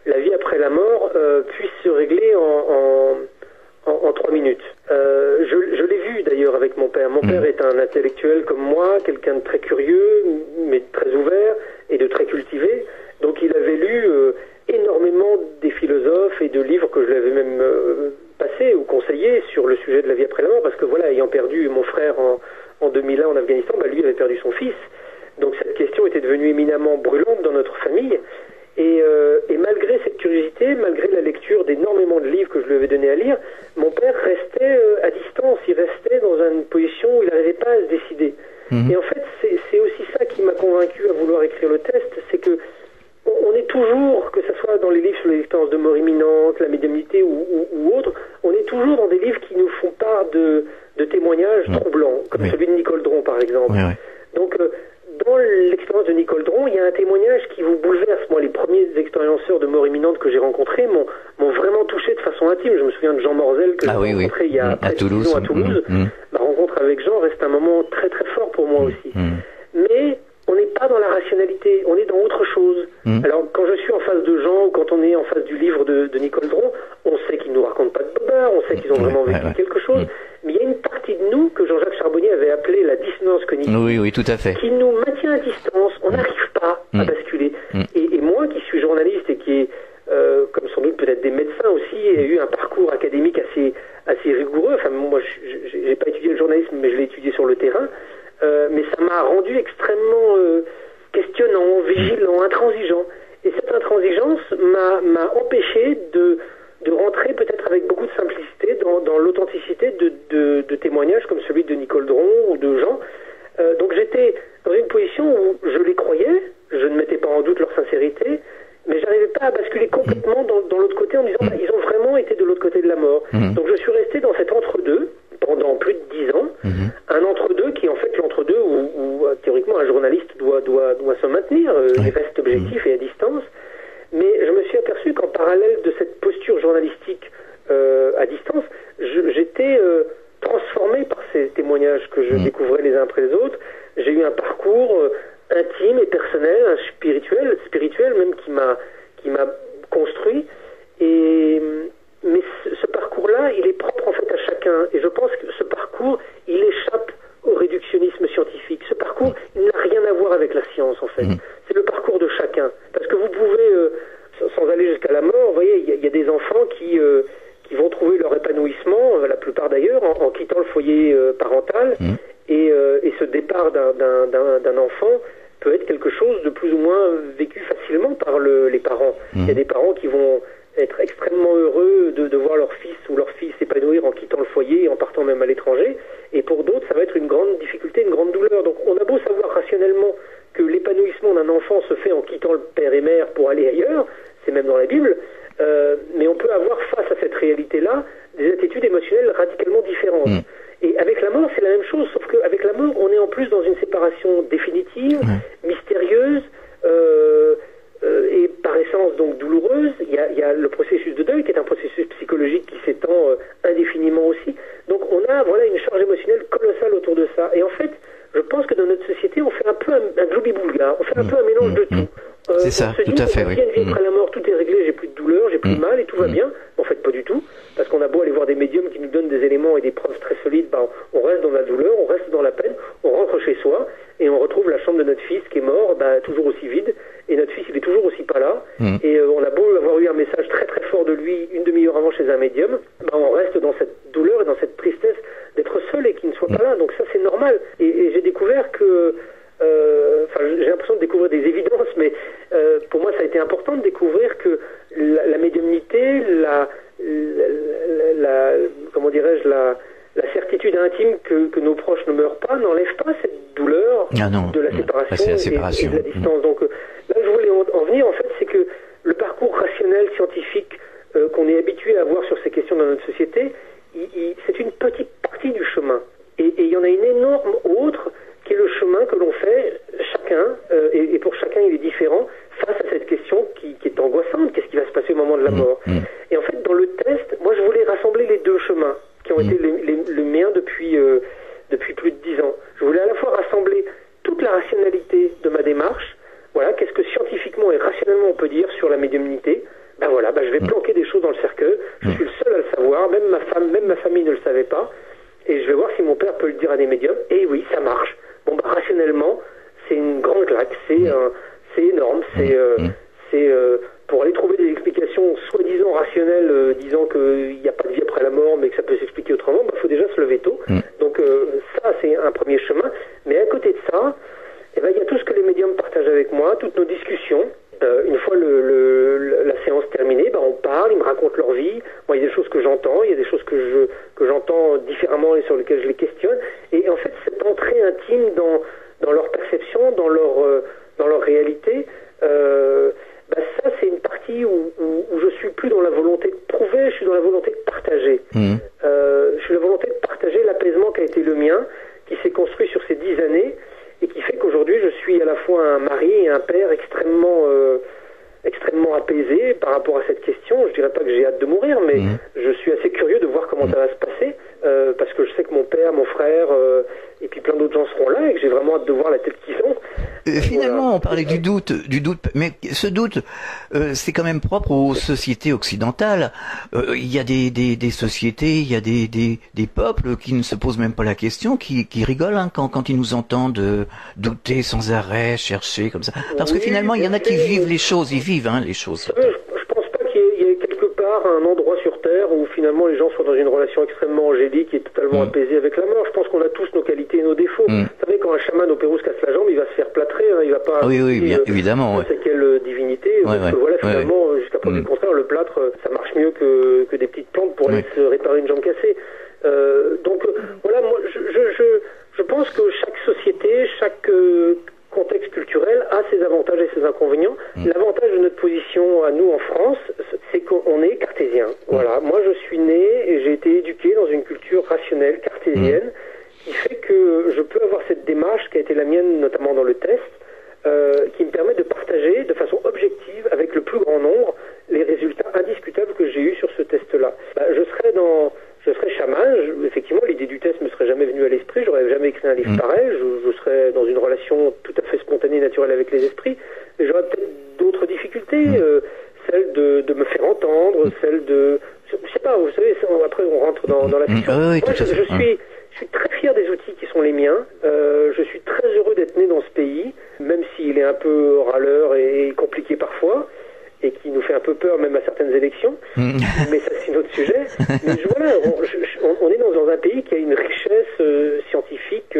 la vie après la mort puisse se régler en 3 minutes. Je l'ai vu d'ailleurs avec mon père. Mon père est un intellectuel comme moi, quelqu'un de très curieux, mais très ouvert et de très cultivé. Donc il avait lu énormément des philosophes et de livres que je lui avais même passés ou conseillés sur le sujet de la vie après la mort, parce que voilà, ayant perdu mon frère en 2001 en Afghanistan, lui avait perdu son fils. Donc cette question était devenue éminemment brûlante dans notre famille. Et malgré cette curiosité, malgré la lecture d'énormément de livres que je lui avais donné à lire, mon père restait à distance, il restait dans une position où il n'arrivait pas à se décider. Et en fait, c'est aussi ça qui m'a convaincu à vouloir écrire le test, c'est que on est toujours, que ce soit dans les livres sur l'expérience de mort imminente, la médiumnité ou autre, on est toujours dans des livres qui nous font part de témoignages troublants, comme celui de Nicole Dron par exemple. Donc dans l'expérience de Nicole Dron, il y a un témoignage qui vous bouleverse. Moi, les premiers expérienceurs de mort imminente que j'ai rencontrés m'ont vraiment touché de façon intime. Je me souviens de Jean Morzel que j'ai rencontré il y a près de 10 ans à Toulouse. Ma rencontre avec Jean reste un moment très très fort pour moi aussi. Mais on n'est pas dans la rationalité, on est dans autre chose. Alors, quand je suis en face de Jean, ou quand on est en face du livre de Nicole Dron, on sait qu'ils ne nous racontent pas de bobards, on sait qu'ils ont vraiment vécu quelque chose, mais il y a une partie de nous que Jean-Jacques Charbonnier avait appelé la dissonance cognitive. Oui, tout à fait. Qui nous maintient à distance, on n'arrive pas à basculer. Et moi qui suis journaliste et qui est, comme sans doute peut-être des médecins aussi, ai eu un parcours académique assez rigoureux, enfin moi j'ai pas étudié le journalisme mais je l'ai étudié sur le terrain, mais ça m'a rendu extrêmement questionnant, vigilant, intransigeant. Et cette intransigeance m'a empêché de rentrer peut-être avec beaucoup de simplicité dans l'authenticité de témoignages comme celui de Nicole Dron ou de Jean. Donc j'étais dans une position où je les croyais, je ne mettais pas en doute leur sincérité, mais j'arrivais pas à basculer complètement dans l'autre côté en me disant ils ont vraiment été de l'autre côté de la mort. Donc je suis resté dans cet entre-deux pendant plus de 10 ans, un entre-deux qui est en fait l'entre-deux où théoriquement un journaliste doit se maintenir, il reste objectif et à distance. Mais je me suis aperçu qu'en parallèle de cette posture journalistique à distance, j'étais transformé par ces témoignages que je découvrais les uns après les autres. J'ai eu un parcours intime et personnel, spirituel même qui m'a construit. Mais ce parcours-là, il est propre en fait à chacun. Et je pense que ce parcours, il échappe au réductionnisme scientifique. Ce parcours, il n'a rien à voir avec la science en fait. C'est le parcours de chacun. Parce que vous pouvez, sans aller jusqu'à la mort, vous voyez, il y a des enfants qui vont trouver leur épanouissement, la plupart d'ailleurs, en quittant le foyer parental. Et ce départ d'un enfant peut être quelque chose de plus ou moins vécu facilement par les parents. Il y a des parents qui vont être extrêmement heureux de voir leur fils ou leur fille s'épanouir en quittant le foyer et en partant même à l'étranger. Et pour d'autres, ça va être une grande difficulté, une grande douleur. Donc on a beau savoir rationnellement que l'épanouissement d'un enfant se fait en quittant le père et mère pour aller ailleurs, c'est même dans la Bible, mais on peut avoir face à cette réalité-là des attitudes émotionnelles radicalement différentes. Et avec la mort, c'est la même chose, sauf qu'avec la mort, on est en plus dans une séparation définitive, mystérieuse, et par essence donc douloureuse. Il y a le processus de deuil qui est un processus psychologique qui s'étend indéfiniment aussi. Donc on a une charge émotionnelle colossale autour de ça. Et en fait, je pense que dans notre société, on fait un peu un gloubi-boulga, on fait un peu un mélange de tout. C'est ça, tout à fait, oui. Il y a une vie après la mort, tout est réglé, j'ai plus de douleur, j'ai plus de mal et tout va bien. En fait, pas du tout. Parce qu'on a beau aller voir des médiums qui nous donnent des éléments et des preuves très solides, on reste dans la douleur, on reste dans la peine, on rentre chez soi et on retrouve la chambre de notre fils qui est mort, toujours aussi vide, et notre fils il est toujours aussi pas là. Et on a beau avoir eu un message très très fort de lui une demi-heure avant chez un médium, on reste dans cette douleur et dans cette tristesse d'être seul et qu'il ne soit pas là. Donc ça c'est normal. Et j'ai découvert que j'ai l'impression de découvrir des évidences, mais pour moi ça a été important de découvrir que la médiumnité, comment dirais-je, la certitude intime que nos proches ne meurent pas n'enlève pas cette douleur de la séparation, et de la distance. Donc là je voulais en venir en fait, c'est que le parcours rationnel, scientifique qu'on est habitué à avoir sur ces questions dans notre société, c'est une petite partie du chemin. Et il y en a une énorme autre qui est le chemin que l'on fait chacun, et pour chacun il est différent, face à cette question qui est angoissante, qu'est-ce qui va se passer au moment de la mort. Et en fait, dans le test, moi je voulais rassembler les deux chemins, qui ont été le mien depuis plus de 10 ans. Je voulais à la fois rassembler toute la rationalité de ma démarche, qu'est-ce que scientifiquement et rationnellement on peut dire sur la médiumnité. Je vais planquer des choses dans le cercueil, je suis le seul à le savoir, même ma famille ne le savait pas, et je vais voir si mon père peut le dire à des médiums, et oui, ça marche. Rationnellement, c'est une grande claque, c'est énorme, c'est pour aller trouver des explications soi-disant rationnelles, disant qu'il n'y a pas de vie après la mort, mais que ça peut s'expliquer autrement, faut déjà se lever tôt. Donc ça, c'est un premier chemin. Mais à côté de ça, il y a tout ce que les médiums partagent avec moi, toutes nos discussions. Une fois la séance terminée, on parle, ils me racontent leur vie. Moi, il y a des choses que j'entends, il y a des choses que j'entends différemment et sur lesquelles je les questionne. Et en fait, cette entrée intime dans leur perception, dans leur réalité, ça, c'est une partie où je suis plus dans la volonté de prouver, je suis dans la volonté de partager. Je suis dans la volonté de partager l'apaisement qui a été le mien, qui s'est construit sur ces 10 années, et qui fait qu'aujourd'hui je suis à la fois un mari et un père extrêmement apaisé par rapport à cette question. Je dirais pas que j'ai hâte de mourir, mais je suis assez curieux de voir comment ça va se passer, parce que je sais que mon père, mon frère et puis plein d'autres gens seront là, et que j'ai vraiment hâte de voir la tête qu'ils ont. Finalement, on parlait du doute, mais ce doute, c'est quand même propre aux sociétés occidentales. Il y a des sociétés, il y a des peuples qui ne se posent même pas la question, qui rigolent quand ils nous entendent douter sans arrêt, chercher comme ça. Parce que finalement, il y en a qui vivent les choses, les choses. Je pense pas qu'il y ait quelque part un endroit sur Terre où finalement les gens soient dans une relation extrêmement angélique et totalement apaisée avec la mort. Je pense qu'on a tous nos qualités et nos défauts. Vous savez, quand un chaman au Pérou se casse la jambe, il va se faire plâtrer, hein, il va pas... Oui, bien évidemment. C'est quelle divinité, parce que voilà, finalement, jusqu'à preuve du contraire, le plâtre, ça marche mieux que des petites plantes pour aller se réparer une jambe cassée. Donc voilà, moi, je pense que chaque société, chaque contexte culturel a ses avantages et ses inconvénients. L'avantage de notre position à nous en France, c'est qu'on est cartésien. Voilà, moi je suis né et j'ai été éduqué dans une culture rationnelle cartésienne qui fait que je peux avoir cette démarche qui a été la mienne notamment dans le test, qui me permet de partager de façon objective avec le plus grand nombre les résultats indiscutables que j'ai eus sur ce test-là. Je serais chaman, effectivement l'idée du test me serait jamais venue à l'esprit, j'aurais jamais écrit un livre pareil, je serais dans une relation tout à fait spontanée et naturelle avec les esprits, mais j'aurais peut-être d'autres difficultés, celle de me faire entendre, celle de... Je sais pas, vous savez, après on rentre dans la fiction. Oui, moi, je suis très fier des outils qui sont les miens, je suis très heureux d'être né dans ce pays, même s'il est un peu râleur et compliqué parfois, et qui nous fait un peu peur même à certaines élections, mais ça c'est un autre sujet. Mais voilà, on est dans un pays qui a une richesse scientifique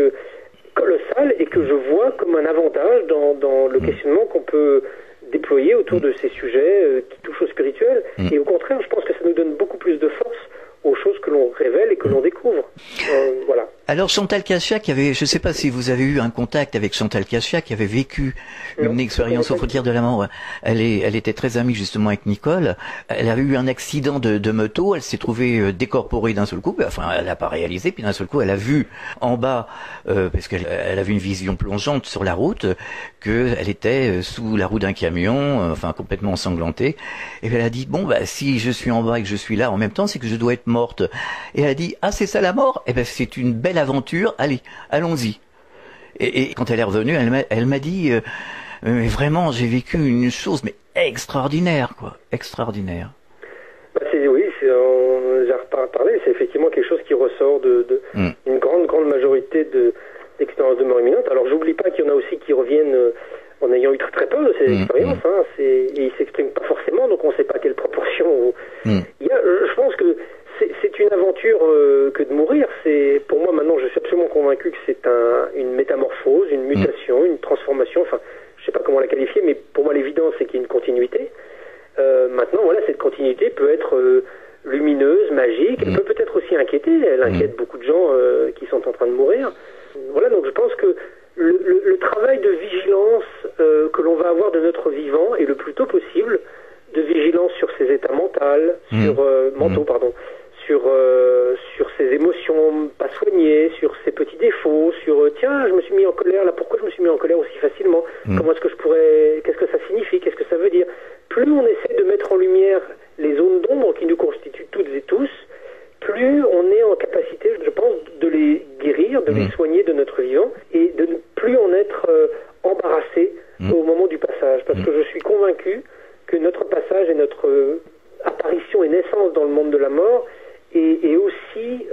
colossale et que je vois comme un avantage dans le questionnement qu'on peut déployer autour de ces sujets qui touchent au spirituel. Et au contraire, je pense que ça nous donne beaucoup plus de force aux choses que l'on révèle et que l'on découvre. Voilà. Alors Chantal Caccia, je ne sais pas si vous avez eu un contact avec Chantal Caccia, qui avait vécu une expérience aux frontières de la mort. Elle était très amie justement avec Nicole. Elle a eu un accident de moto, elle s'est trouvée décorporée d'un seul coup, enfin elle n'a pas réalisé, puis d'un seul coup elle a vu en bas, parce qu'elle a vu une vision plongeante sur la route, qu'elle était sous la roue d'un camion, enfin complètement ensanglantée, et elle a dit, bon si je suis en bas et que je suis là en même temps, c'est que je dois être morte. Et elle a dit, ah c'est ça la mort? Eh ben c'est une belle aventure, allez, allons-y. Et quand elle est revenue, elle m'a dit, mais vraiment, j'ai vécu une chose mais extraordinaire, quoi, extraordinaire. Oui, j'ai reparlé, c'est effectivement quelque chose qui ressort d'une grande majorité d'expériences de mort imminente. Alors j'oublie pas qu'il y en a aussi qui reviennent en ayant eu très peur de ces expériences, et ils s'expriment pas forcément, donc on ne sait pas quelle proportion. Je pense que c'est une aventure que de mourir. Pour moi maintenant, je suis absolument convaincu que c'est une métamorphose, une mutation, une transformation. Enfin, je sais pas comment la qualifier, mais pour moi l'évidence c'est qu'il y a une continuité. Maintenant, voilà, cette continuité peut être lumineuse, magique. Elle peut peut-être aussi inquiéter. Elle inquiète beaucoup de gens qui sont en train de mourir. Voilà, donc je pense que le travail de vigilance que l'on va avoir de notre vivant est le plus tôt possible, de vigilance sur ses états mentaux, sur ses émotions pas soignées, sur ses petits défauts, sur tiens, je me suis mis en colère, là pourquoi je me suis mis en colère aussi facilement, comment est-ce que qu'est-ce que ça signifie, qu'est-ce que ça veut dire. Plus on essaie de mettre en lumière les zones d'ombre qui nous constituent toutes et tous, plus on est en capacité, je pense, de les guérir, de les soigner de notre vivant, et de ne plus en être embarrassé au moment du passage. Parce que je suis convaincu que notre passage et notre apparition et naissance dans le monde de la mort est aussi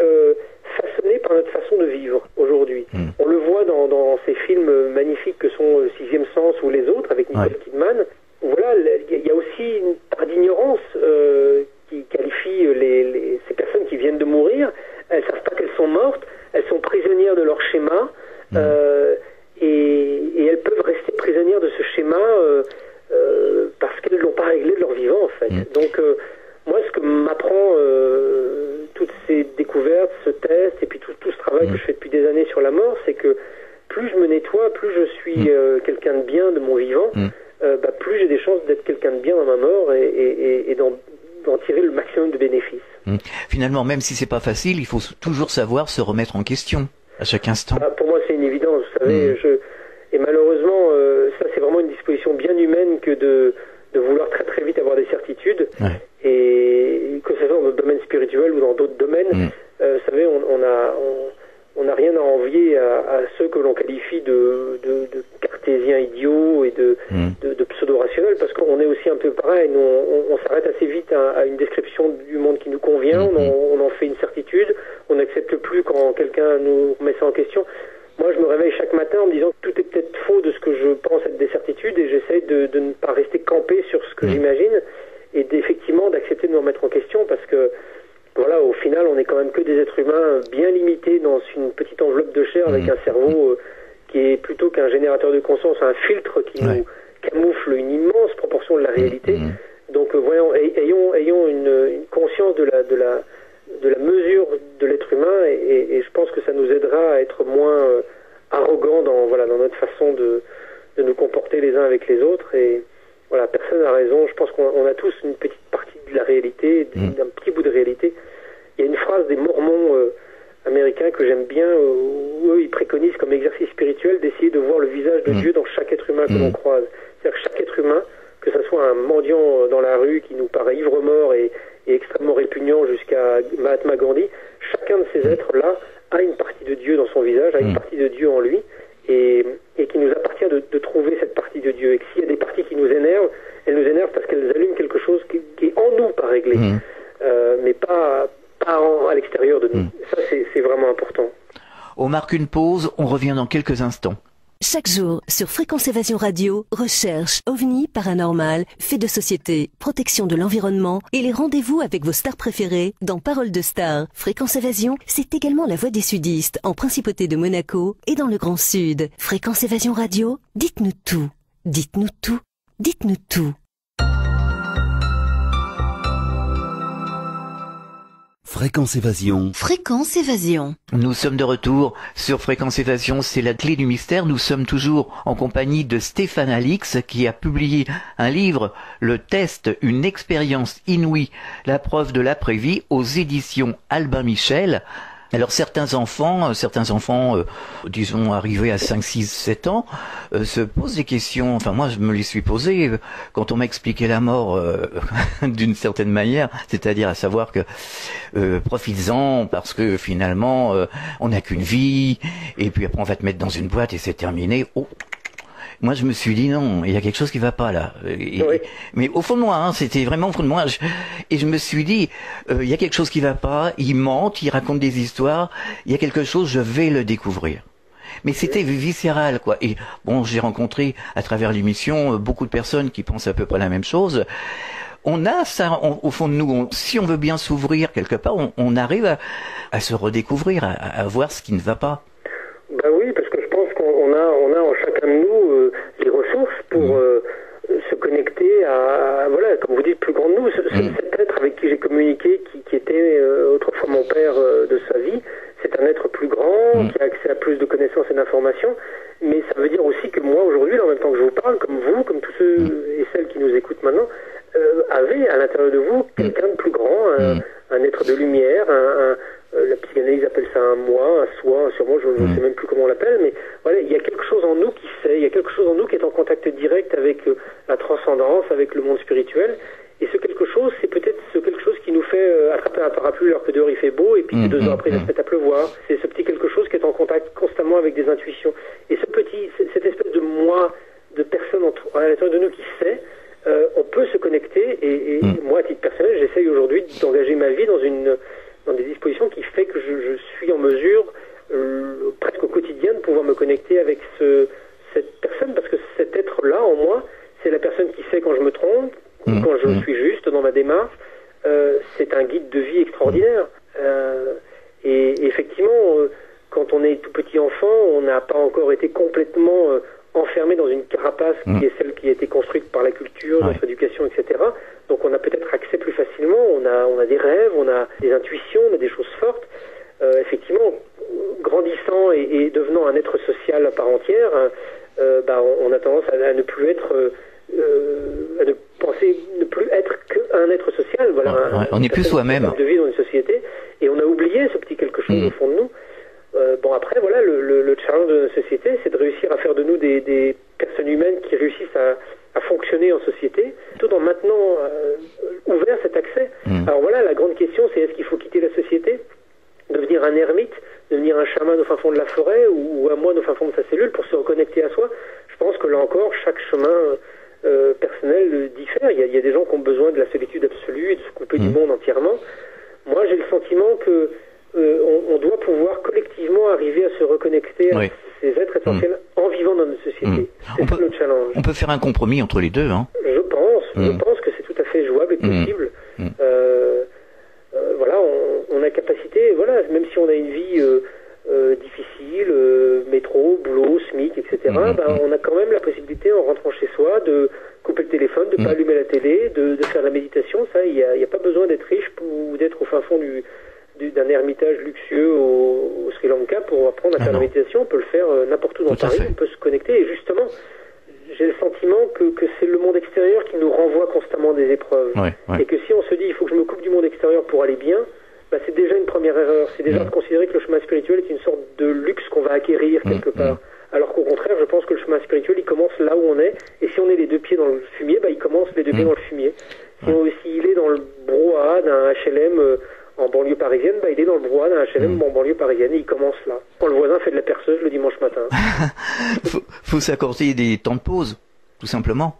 façonné par notre façon de vivre aujourd'hui. On le voit dans ces films magnifiques que sont Sixième Sens ou les autres avec Nicole Kidman. Voilà, il y a aussi une part d'ignorance qui qualifie ces personnes qui viennent de mourir. Elles ne savent pas qu'elles sont mortes, elles sont prisonnières de leur schéma, et elles peuvent rester prisonnières de ce schéma parce qu'elles ne l'ont pas réglé de leur vivant, en fait. Donc, moi, ce que m'apprend toutes ces découvertes, ce test, et puis tout ce travail que je fais depuis des années sur la mort, c'est que plus je me nettoie, plus je suis quelqu'un de bien de mon vivant, plus j'ai des chances d'être quelqu'un de bien dans ma mort et d'en tirer le maximum de bénéfices. Finalement, même si c'est pas facile, il faut toujours savoir se remettre en question à chaque instant. Pour moi, c'est une évidence, vous savez. Et malheureusement, ça, c'est vraiment une disposition bien humaine que de vouloir très très vite avoir des certitudes. Et que ce soit dans le domaine spirituel ou dans d'autres domaines, vous savez, on n'a rien à envier à ceux que l'on qualifie de cartésiens idiots et de pseudo-rationnels, parce qu'on est aussi un peu pareil. Nous, on s'arrête assez vite à une description du monde qui nous convient, on en fait une certitude, on n'accepte plus quand quelqu'un nous remet ça en question. Moi, je me réveille chaque matin en me disant que tout est peut-être faux de ce que je pense être des certitudes, et j'essaie de ne pas rester campé sur ce que j'imagine, et effectivement d'accepter de me remettre en question, parce que voilà, au final, on n'est quand même que des êtres humains bien limités dans une petite enveloppe de chair avec un cerveau qui est plutôt qu'un générateur de conscience, un filtre qui nous camoufle une immense proportion de la réalité. Donc, voyons, ayons une conscience de la mesure de l'être humain, et je pense que ça nous aidera à être moins arrogants dans notre façon de nous comporter les uns avec les autres. Et voilà, personne n'a raison. Je pense qu'on a tous une petite partie de la réalité, d'un petit bout de réalité. Il y a une phrase des Mormons américains que j'aime bien, où eux, ils préconisent comme exercice spirituel d'essayer de voir le visage de Dieu dans chaque être humain que l'on croise. C'est-à-dire que chaque être humain, que ce soit un mendiant dans la rue qui nous paraît ivre-mort et extrêmement répugnant jusqu'à Mahatma Gandhi, chacun de ces êtres-là a une partie de Dieu dans son visage, a une partie de Dieu en lui, et qu'il nous appartient de trouver cette partie de Dieu. Et que s'il y a des parties qui nous énervent, elles nous énervent parce qu'elles allument quelque chose qui est en nous, pas réglé, mais pas à l'extérieur de nous. Ça, c'est vraiment important. On marque une pause, on revient dans quelques instants. Chaque jour, sur Fréquence Évasion Radio, recherche, ovni, paranormal, faits de société, protection de l'environnement et les rendez-vous avec vos stars préférées dans Parole de Stars. Fréquence Évasion, c'est également la voix des sudistes en Principauté de Monaco et dans le Grand Sud. Fréquence Évasion Radio, dites-nous tout. Dites-nous tout. Dites-nous tout. Fréquence Évasion. Fréquence Évasion. Nous sommes de retour sur Fréquence Évasion, c'est la clé du mystère. Nous sommes toujours en compagnie de Stéphane Alix qui a publié un livre, Le Test, une expérience inouïe, la preuve de l'après-vie, aux éditions Albin Michel. Alors certains enfants, disons arrivés à 5, 6, 7 ans, se posent des questions, enfin moi je me les suis posées quand on m'a expliqué la mort d'une certaine manière, c'est-à-dire à savoir que profites-en parce que finalement on n'a qu'une vie, et puis après on va te mettre dans une boîte et c'est terminé. Oh. Moi, je me suis dit non, il y a quelque chose qui va pas là. Mais au fond de moi, c'était vraiment au fond de moi. Et je me suis dit, il y a quelque chose qui va pas. Il mente, il raconte des histoires. Il y a quelque chose, je vais le découvrir. Mais c'était viscéral, quoi. Et bon, j'ai rencontré à travers l'émission beaucoup de personnes qui pensent à peu près la même chose. On a ça au fond de nous. Si on veut bien s'ouvrir quelque part, on arrive à se redécouvrir, à voir ce qui ne va pas. Ben oui, parce que je pense qu'on a en chacun de nous les ressources pour se connecter à, voilà, comme vous dites, plus grand de nous. Cet être avec qui j'ai communiqué, qui était autrefois mon père de sa vie, c'est un être plus grand, qui a accès à plus de connaissances et d'informations. Mais ça veut dire aussi que moi, aujourd'hui, en même temps que je vous parle, comme vous, comme tous ceux et celles qui nous écoutent maintenant, avez à l'intérieur de vous quelqu'un de plus grand, un être de lumière, la psychanalyse appelle ça un moi, un soi, sûrement, je ne sais même plus comment on l'appelle, mais voilà, il y a quelque chose en nous qui sait, il y a quelque chose en nous qui est en contact direct avec la transcendance, avec le monde spirituel, et ce quelque chose, c'est peut-être ce quelque chose qui nous fait attraper un parapluie alors que dehors il fait beau, et puis 2 heures après il va se mettre à pleuvoir. C'est ce petit quelque chose qui est en contact constamment avec des intuitions. Et cette espèce de moi, de personne à l'intérieur de nous qui sait, on peut se connecter, et moi, à titre personnel, j'essaye aujourd'hui d'engager ma vie dans des dispositions qui fait que je suis en mesure, presque au quotidien, de pouvoir me connecter avec cette personne, parce que cet être-là, en moi, c'est la personne qui sait quand je me trompe, quand je suis juste dans ma démarche. C'est un guide de vie extraordinaire. Et effectivement, quand on est tout petit enfant, on n'a pas encore été complètement enfermé dans une carapace qui est celle qui a été construite par la culture, notre éducation, etc. Donc on a peut-être accès plus facilement, on a des rêves, on a des intuitions, on a des choses fortes. Effectivement, grandissant et devenant un être social à part entière, on a tendance à ne plus être, ne plus être qu'un être social. Voilà, on n'est plus soi-même. De vie dans une société, et on a oublié ce petit quelque chose au fond de nous. Après, voilà, le challenge de notre société, c'est de réussir à faire de nous des personnes humaines qui réussissent à fonctionner en société, tout en maintenant ouvert cet accès. Alors voilà, la grande question, c'est est-ce qu'il faut quitter la société, devenir un ermite, devenir un chaman au fin fond de la forêt, ou un moine au fin fond de sa cellule pour se reconnecter à soi? je pense que là encore, chaque chemin personnel diffère. Il y a des gens qui ont besoin de la solitude absolue et de se couper du monde entièrement. Moi, j'ai le sentiment que on doit pouvoir collectivement arriver à se reconnecter à ces êtres essentiels en vivant dans notre société. C'est ça le challenge. On peut faire un compromis entre les deux, hein. Je pense que c'est tout à fait jouable et possible. Voilà, on a capacité, voilà, même si on a une vie difficile, métro, boulot, SMIC, etc., on a quand même la possibilité, en rentrant chez soi, de couper le téléphone, de pas allumer la télé, de faire la méditation. Ça, il y a pas besoin d'être riche ou d'être au fin fond d'un ermitage luxueux au Sri Lanka pour apprendre à faire la méditation. On peut le faire n'importe où dans Paris, on peut se connecter. Et justement, j'ai le sentiment que c'est le monde extérieur qui nous renvoie constamment des épreuves. Et que si on se dit, il faut que je me coupe du monde extérieur pour aller bien, c'est déjà une première erreur. C'est déjà de considérer que le chemin spirituel est une sorte de luxe qu'on va acquérir quelque part. Alors qu'au contraire, je pense que le chemin spirituel, il commence là où on est. Et si on est les deux pieds dans le fumier, il commence les deux pieds dans le fumier. S'il est dans le brouhaha d'un HLM en banlieue parisienne, il est dans le brouhaha d'un HLM en banlieue parisienne et il commence là. Quand le voisin fait de la perceuse le dimanche matin. faut s'accorder des temps de pause, tout simplement.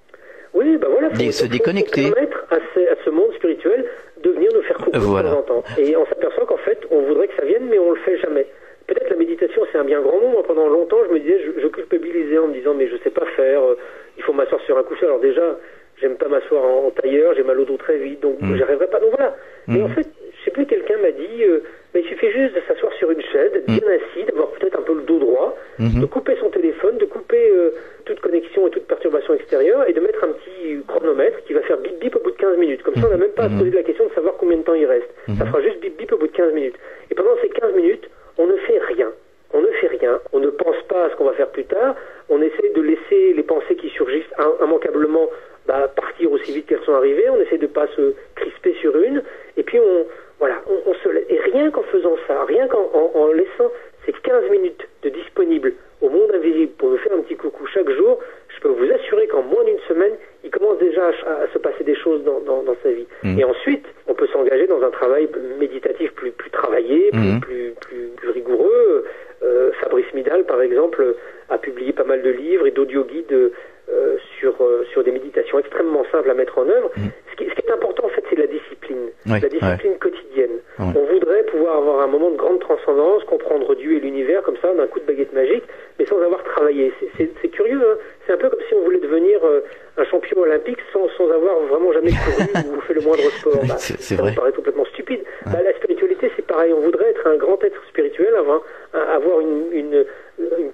Oui, voilà. Faut se déconnecter. Faut permettre à ce monde spirituel de venir nous faire coucou de temps en temps. Et on s'aperçoit qu'en fait, on voudrait que ça vienne, mais on le fait jamais. Peut-être la méditation, c'est un bien grand mot. Moi, pendant longtemps, je me disais, je culpabilisais en me disant, mais je sais pas faire, il faut m'asseoir sur un coussin. Alors déjà, j'aime pas m'asseoir en tailleur, j'ai mal au dos très vite, donc j'y arriverai pas. Donc voilà. Mais en fait, je sais plus, quelqu'un m'a dit, mais il suffit juste de s'asseoir sur une chaise, d'être bien assis, d'avoir peut-être un peu le dos droit, de couper son téléphone, de couper toute connexion et toute perturbation extérieure et de mettre un petit chronomètre qui va faire bip bip au bout de 15 minutes. Comme ça, on n'a même pas à se poser la question de savoir combien de temps il reste. Ça fera juste bip bip au bout de 15 minutes. Et pendant ces 15 minutes, on ne fait rien. On ne fait rien. On ne pense pas à ce qu'on va faire plus tard. On essaie de laisser les pensées qui surgissent immanquablement partir aussi vite qu'elles sont arrivées. On essaie de pas se crisper sur une. Et puis on se laisse. Et rien qu'en faisant ça, rien qu'en laissant ces 15 minutes de disponible au monde invisible pour nous faire un petit coucou chaque jour, je peux vous assurer qu'en moins d'une semaine, il commence déjà à se passer des choses dans sa vie. Et ensuite, on peut s'engager dans un travail méditatif plus travaillé, plus rigoureux. Fabrice Midal, par exemple, a publié pas mal de livres et d'audio-guides sur des méditations extrêmement simples à mettre en œuvre. Ce qui est important, en fait, c'est la discipline. La discipline quotidienne. On voudrait pouvoir avoir un moment de grande transcendance, comprendre Dieu et l'univers comme ça, d'un coup de baguette magique, mais sans avoir travaillé. C'est curieux, hein. C'est un peu comme si on voulait devenir un champion olympique sans avoir vraiment jamais couru ou fait le moindre sport. C'est vrai. Ça me paraît complètement stupide. La spiritualité, c'est pareil. On voudrait être un grand être spirituel, avoir une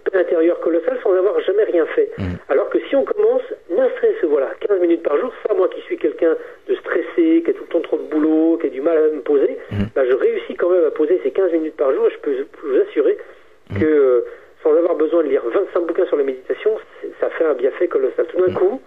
paix intérieure colossale sans avoir jamais rien fait. Alors que si on commence, ne serait-ce 15 minutes par jour, ça, moi qui suis quelqu'un de stressé, qui a tout le temps trop de boulot, qui a du mal à me poser, je réussis quand même à poser ces 15 minutes par jour et je peux vous assurer que sans avoir besoin de lire 25 bouquins sur la méditation, ça fait un bienfait colossal. Tout d'un coup,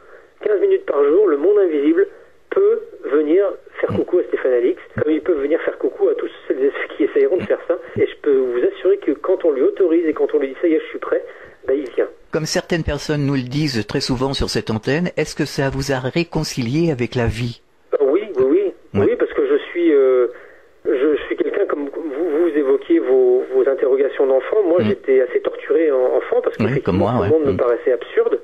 15 minutes par jour, le monde invisible peut venir faire coucou à Stéphane Alix, comme il peut venir faire coucou à tous celles et ceux qui essayeront de faire ça. Et je peux vous assurer que quand on lui autorise et quand on lui dit ça y est, je suis prêt, il vient. Comme certaines personnes nous le disent très souvent sur cette antenne, est-ce que ça vous a réconcilié avec la vie? Oui, parce que je suis quelqu'un, comme vous évoquiez vos interrogations d'enfant. Moi, j'étais assez torturé enfant parce que le monde me paraissait absurde.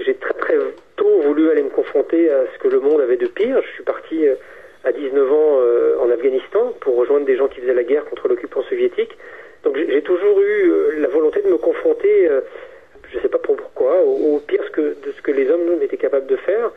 J'ai très très tôt voulu aller me confronter à ce que le monde avait de pire. Je suis parti à 19 ans en Afghanistan pour rejoindre des gens qui faisaient la guerre contre l'occupant soviétique. Donc j'ai toujours eu la volonté de me confronter, je ne sais pas pourquoi, au pire de ce que les hommes étaient capables de faire.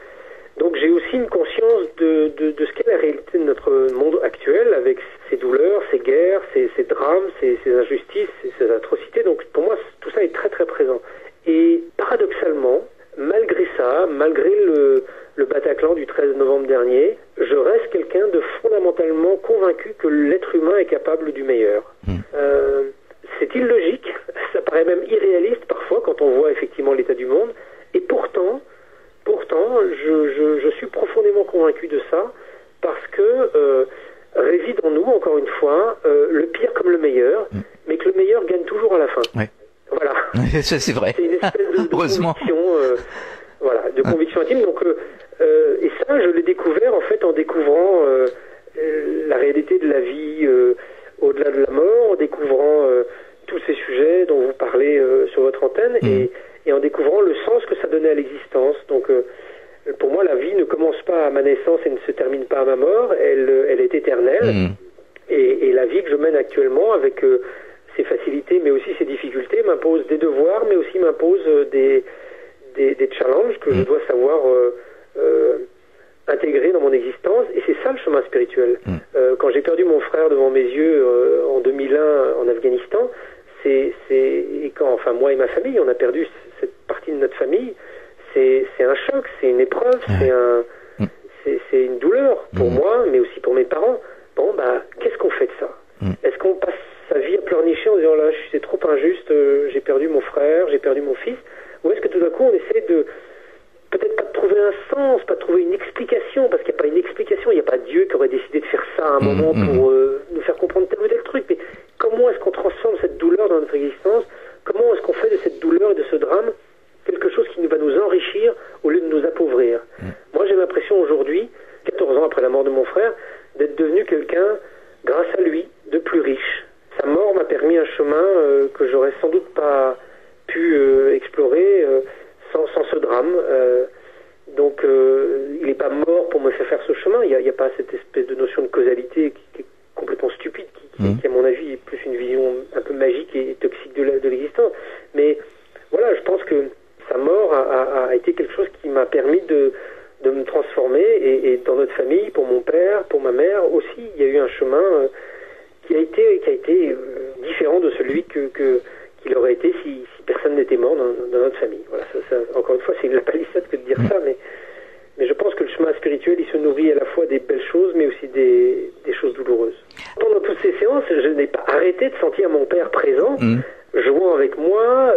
Donc j'ai aussi une conscience de ce qu'est la réalité de notre monde actuel, avec ses douleurs, ses guerres, ses drames, ses injustices, ses atrocités. Donc pour moi, tout ça est très très présent. Et paradoxalement, malgré ça, malgré le Bataclan du 13 novembre dernier, je reste quelqu'un de fondamentalement convaincu que l'être humain est capable du meilleur. C'est illogique, ça paraît même irréaliste parfois quand on voit effectivement l'état du monde, et pourtant, je suis profondément convaincu de ça, parce que réside en nous, encore une fois, le pire comme le meilleur, mais que le meilleur gagne toujours à la fin. Voilà. C'est vrai. C'est une espèce de conviction, de conviction intime. Donc, et ça, je l'ai découvert en fait en découvrant la réalité de la vie au-delà de la mort, en découvrant tous ces sujets dont vous parlez sur votre antenne. Et naissance et ne se termine pas à ma mort, elle est éternelle. Et la vie que je mène actuellement, avec ses facilités, mais aussi ses difficultés, m'impose des devoirs, mais aussi m'impose des challenges que je dois savoir intégrer dans mon existence. Et c'est ça le chemin spirituel. Quand j'ai perdu mon frère devant mes yeux en 2001 en Afghanistan, moi et ma famille, on a perdu cette partie de notre famille, c'est un choc, c'est une épreuve, c'est une douleur pour moi, mais aussi pour mes parents. Bon, qu'est-ce qu'on fait de ça? Est-ce qu'on passe sa vie à pleurnicher en disant là, c'est trop injuste, j'ai perdu mon frère, j'ai perdu mon fils? Ou est-ce que tout d'un coup on essaie de, peut-être pas de trouver un sens, pas de trouver une explication, parce qu'il n'y a pas une explication, il n'y a pas Dieu qui aurait décidé de faire ça à un moment pour nous faire comprendre tel ou tel truc, mais comment est-ce qu'on transforme cette douleur dans notre existence? Comment est-ce qu'on fait de cette douleur et de ce drame quelque chose qui va nous enrichir au lieu de nous appauvrir? Moi, j'ai l'impression aujourd'hui, 14 ans après la mort de mon frère, d'être devenu quelqu'un, grâce à lui, de plus riche. Sa mort m'a permis un chemin que j'aurais sans doute pas pu explorer sans ce drame. Donc, il n'est pas mort pour me faire ce chemin. Il n'y a pas cette espèce de notion de causalité qui est complètement stupide, qui, à mon avis, est plus une vision un peu magique et toxique de l'existence. Mais voilà, je pense que sa mort a été quelque chose qui m'a permis de me transformer, et dans notre famille, pour mon père, pour ma mère aussi, il y a eu un chemin qui a été différent de celui qu'il aurait été si personne n'était mort dans notre famille. Voilà, ça, encore une fois, c'est une palissade que de dire ça, mais je pense que le chemin spirituel, il se nourrit à la fois des belles choses, mais aussi des choses douloureuses. Pendant toutes ces séances, je n'ai pas arrêté de sentir mon père présent, jouant avec moi,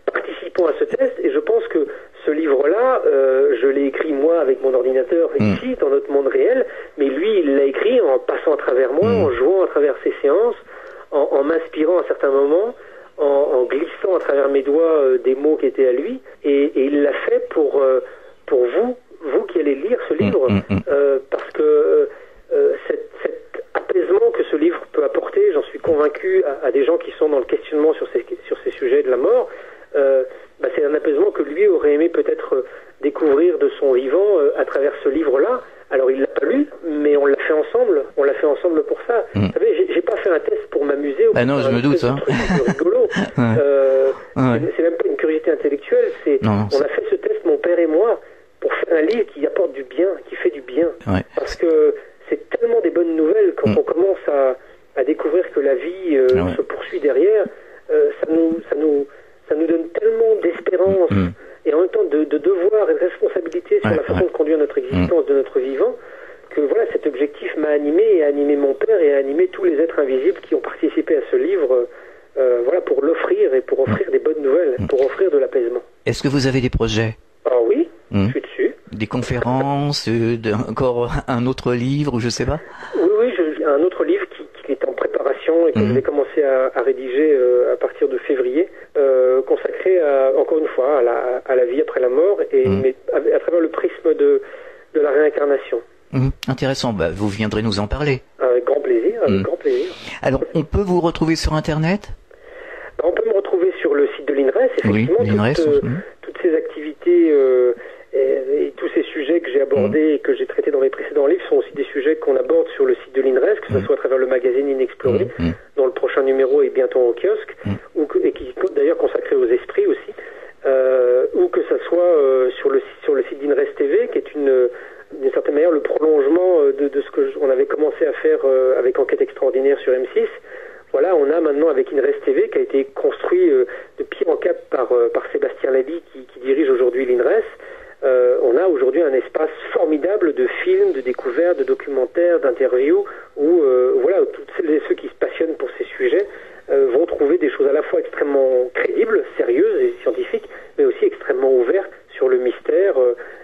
participant à ce test, et je pense que ce livre-là, je l'ai écrit moi avec mon ordinateur ici, dans notre monde réel, mais lui, il l'a écrit en passant à travers moi, en jouant à travers ses séances, en m'inspirant à certains moments, en glissant à travers mes doigts des mots qui étaient à lui, et il l'a fait pour vous qui allez lire ce livre, parce que cet apaisement que ce livre peut apporter, j'en suis convaincu, à des gens qui sont dans le questionnement sur ces sujets de la mort, c'est un apaisement que lui aurait aimé peut-être découvrir de son vivant à travers ce livre-là. Alors il l'a pas lu, mais on l'a fait ensemble. On l'a fait ensemble pour ça. Vous savez, j'ai pas fait un test pour m'amuser. Non, je me doute. Rigolo. C'est même pas une curiosité intellectuelle. On a fait ce test, mon père et moi, pour faire un livre qui apporte du bien, qui fait du bien. Parce que c'est tellement des bonnes nouvelles quand on commence à découvrir que la vie se poursuit derrière. Ça nous donne tellement d'espérance et en même temps de devoir et de responsabilité sur la façon de conduire notre existence, de notre vivant, que voilà, cet objectif m'a animé et a animé mon père et a animé tous les êtres invisibles qui ont participé à ce livre, pour l'offrir et pour offrir des bonnes nouvelles, pour offrir de l'apaisement. Est-ce que vous avez des projets? Ah oui, je suis dessus. Des conférences, encore un autre livre, ou je sais pas? Oui, j'ai un autre livre qui est en préparation et que je vais commencer à rédiger à partir de février, consacré encore une fois à la vie après la mort, mais à travers le prisme de la réincarnation. Intéressant, vous viendrez nous en parler. Avec grand plaisir, grand plaisir. Alors, on peut vous retrouver sur Internet? On peut me retrouver sur le site de l'INRES, effectivement. Toutes ces activités et tous ces sujets que j'ai abordés et que j'ai traités dans mes précédents livres sont aussi des sujets qu'on aborde sur le site de l'INRES, que ce soit à travers le magazine Inexploré, dont le prochain numéro est bientôt en kiosque, et qui est d'ailleurs consacré aux esprits aussi, ou que ce soit sur le site d'INRES TV, qui est d'une certaine manière le prolongement de ce que on avait commencé à faire avec Enquête extraordinaire sur M6. Voilà, on a maintenant avec INRES TV, qui a été construit de pied en cap par Sébastien Laby, qui dirige aujourd'hui l'INRES. On a aujourd'hui un espace formidable de films, de découvertes, de documentaires, d'interviews, où toutes celles et ceux qui se passionnent pour ces sujets vont trouver des choses à la fois extrêmement crédibles, sérieuses et scientifiques, mais aussi extrêmement ouvertes sur le mystère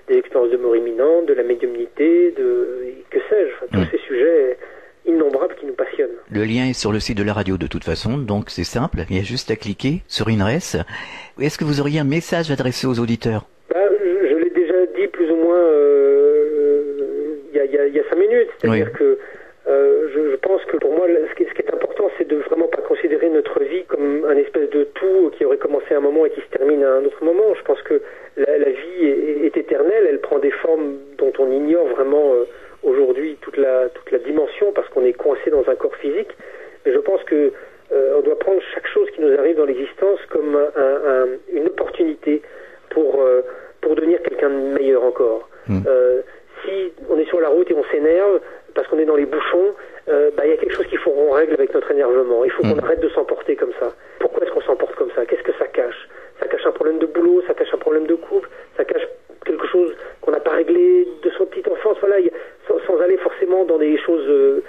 des expériences de mort imminente, de la médiumnité, que sais-je, tous ces sujets innombrables qui nous passionnent. Le lien est sur le site de la radio de toute façon, donc c'est simple, il y a juste à cliquer sur INRES. Est-ce que vous auriez un message adressé aux auditeurs? Je l'ai déjà dit plus ou moins il y a 5 minutes, c'est-à-dire que je pense que pour moi, ce qui est important, c'est de vraiment pas considérer notre vie comme un espèce de tout qui aurait commencé à un moment et qui se termine à un autre moment. Je pense que la vie est éternelle, elle prend des formes dont on ignore vraiment aujourd'hui toute la dimension parce qu'on est coincé dans un corps physique. Mais je pense que on doit prendre chaque chose qui nous arrive dans l'existence comme une opportunité pour devenir quelqu'un de meilleur encore. Si on est sur la route et on s'énerve parce qu'on est dans les bouchons, y a quelque chose qu'il faut qu'on règle avec notre énervement. Il faut qu'on arrête de s'emporter comme ça. Pourquoi est-ce qu'on s'emporte comme ça? Qu'est-ce que ça cache? Ça cache un problème de boulot, ça cache un problème de couple, ça cache quelque chose qu'on n'a pas réglé de son petite enfance. Voilà, sans aller forcément dans des choses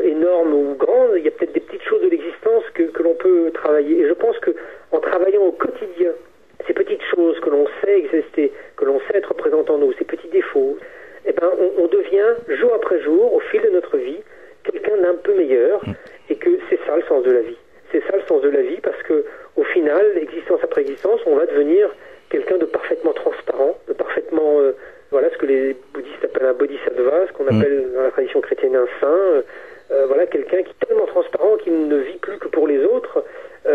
énormes ou grandes, il y a peut-être des petites choses de l'existence que l'on peut travailler. Et je pense que en travaillant au quotidien, ces petites choses que l'on sait exister, que l'on sait être représentées en nous, ces petits défauts, on devient jour après jour, au fil de notre vie, quelqu'un d'un peu meilleur, et que c'est ça le sens de la vie. C'est ça le sens de la vie, parce que au final, existence après existence, on va devenir quelqu'un de parfaitement transparent, de parfaitement, ce que les bouddhistes appellent un bodhisattva, ce qu'on appelle dans la tradition chrétienne un saint, quelqu'un qui est tellement transparent qu'il ne vit plus que pour les autres,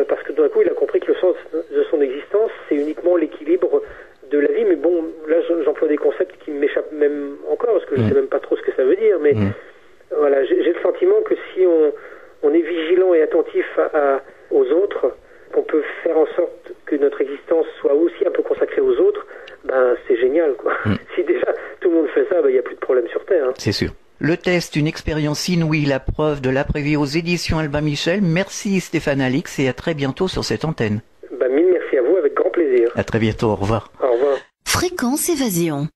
parce que d'un coup il a compris que le sens de son existence, c'est uniquement l'équilibre de la vie. Mais bon, là j'emploie des concepts qui m'échappent même encore, parce que je ne sais même pas trop ce que ça veut dire, mais voilà, j'ai le sentiment que si on est vigilant et attentif aux autres, qu'on peut faire en sorte que notre existence soit aussi un peu consacrée aux autres, c'est génial, quoi. Si déjà tout le monde fait ça, il n'y a plus de problème sur Terre. C'est sûr. Le test, une expérience inouïe, la preuve de l'après-vie aux éditions Albin Michel. Merci Stéphane Alix et à très bientôt sur cette antenne. Mille merci à vous, avec grand plaisir. À très bientôt, au revoir. Au revoir. Fréquence Évasion.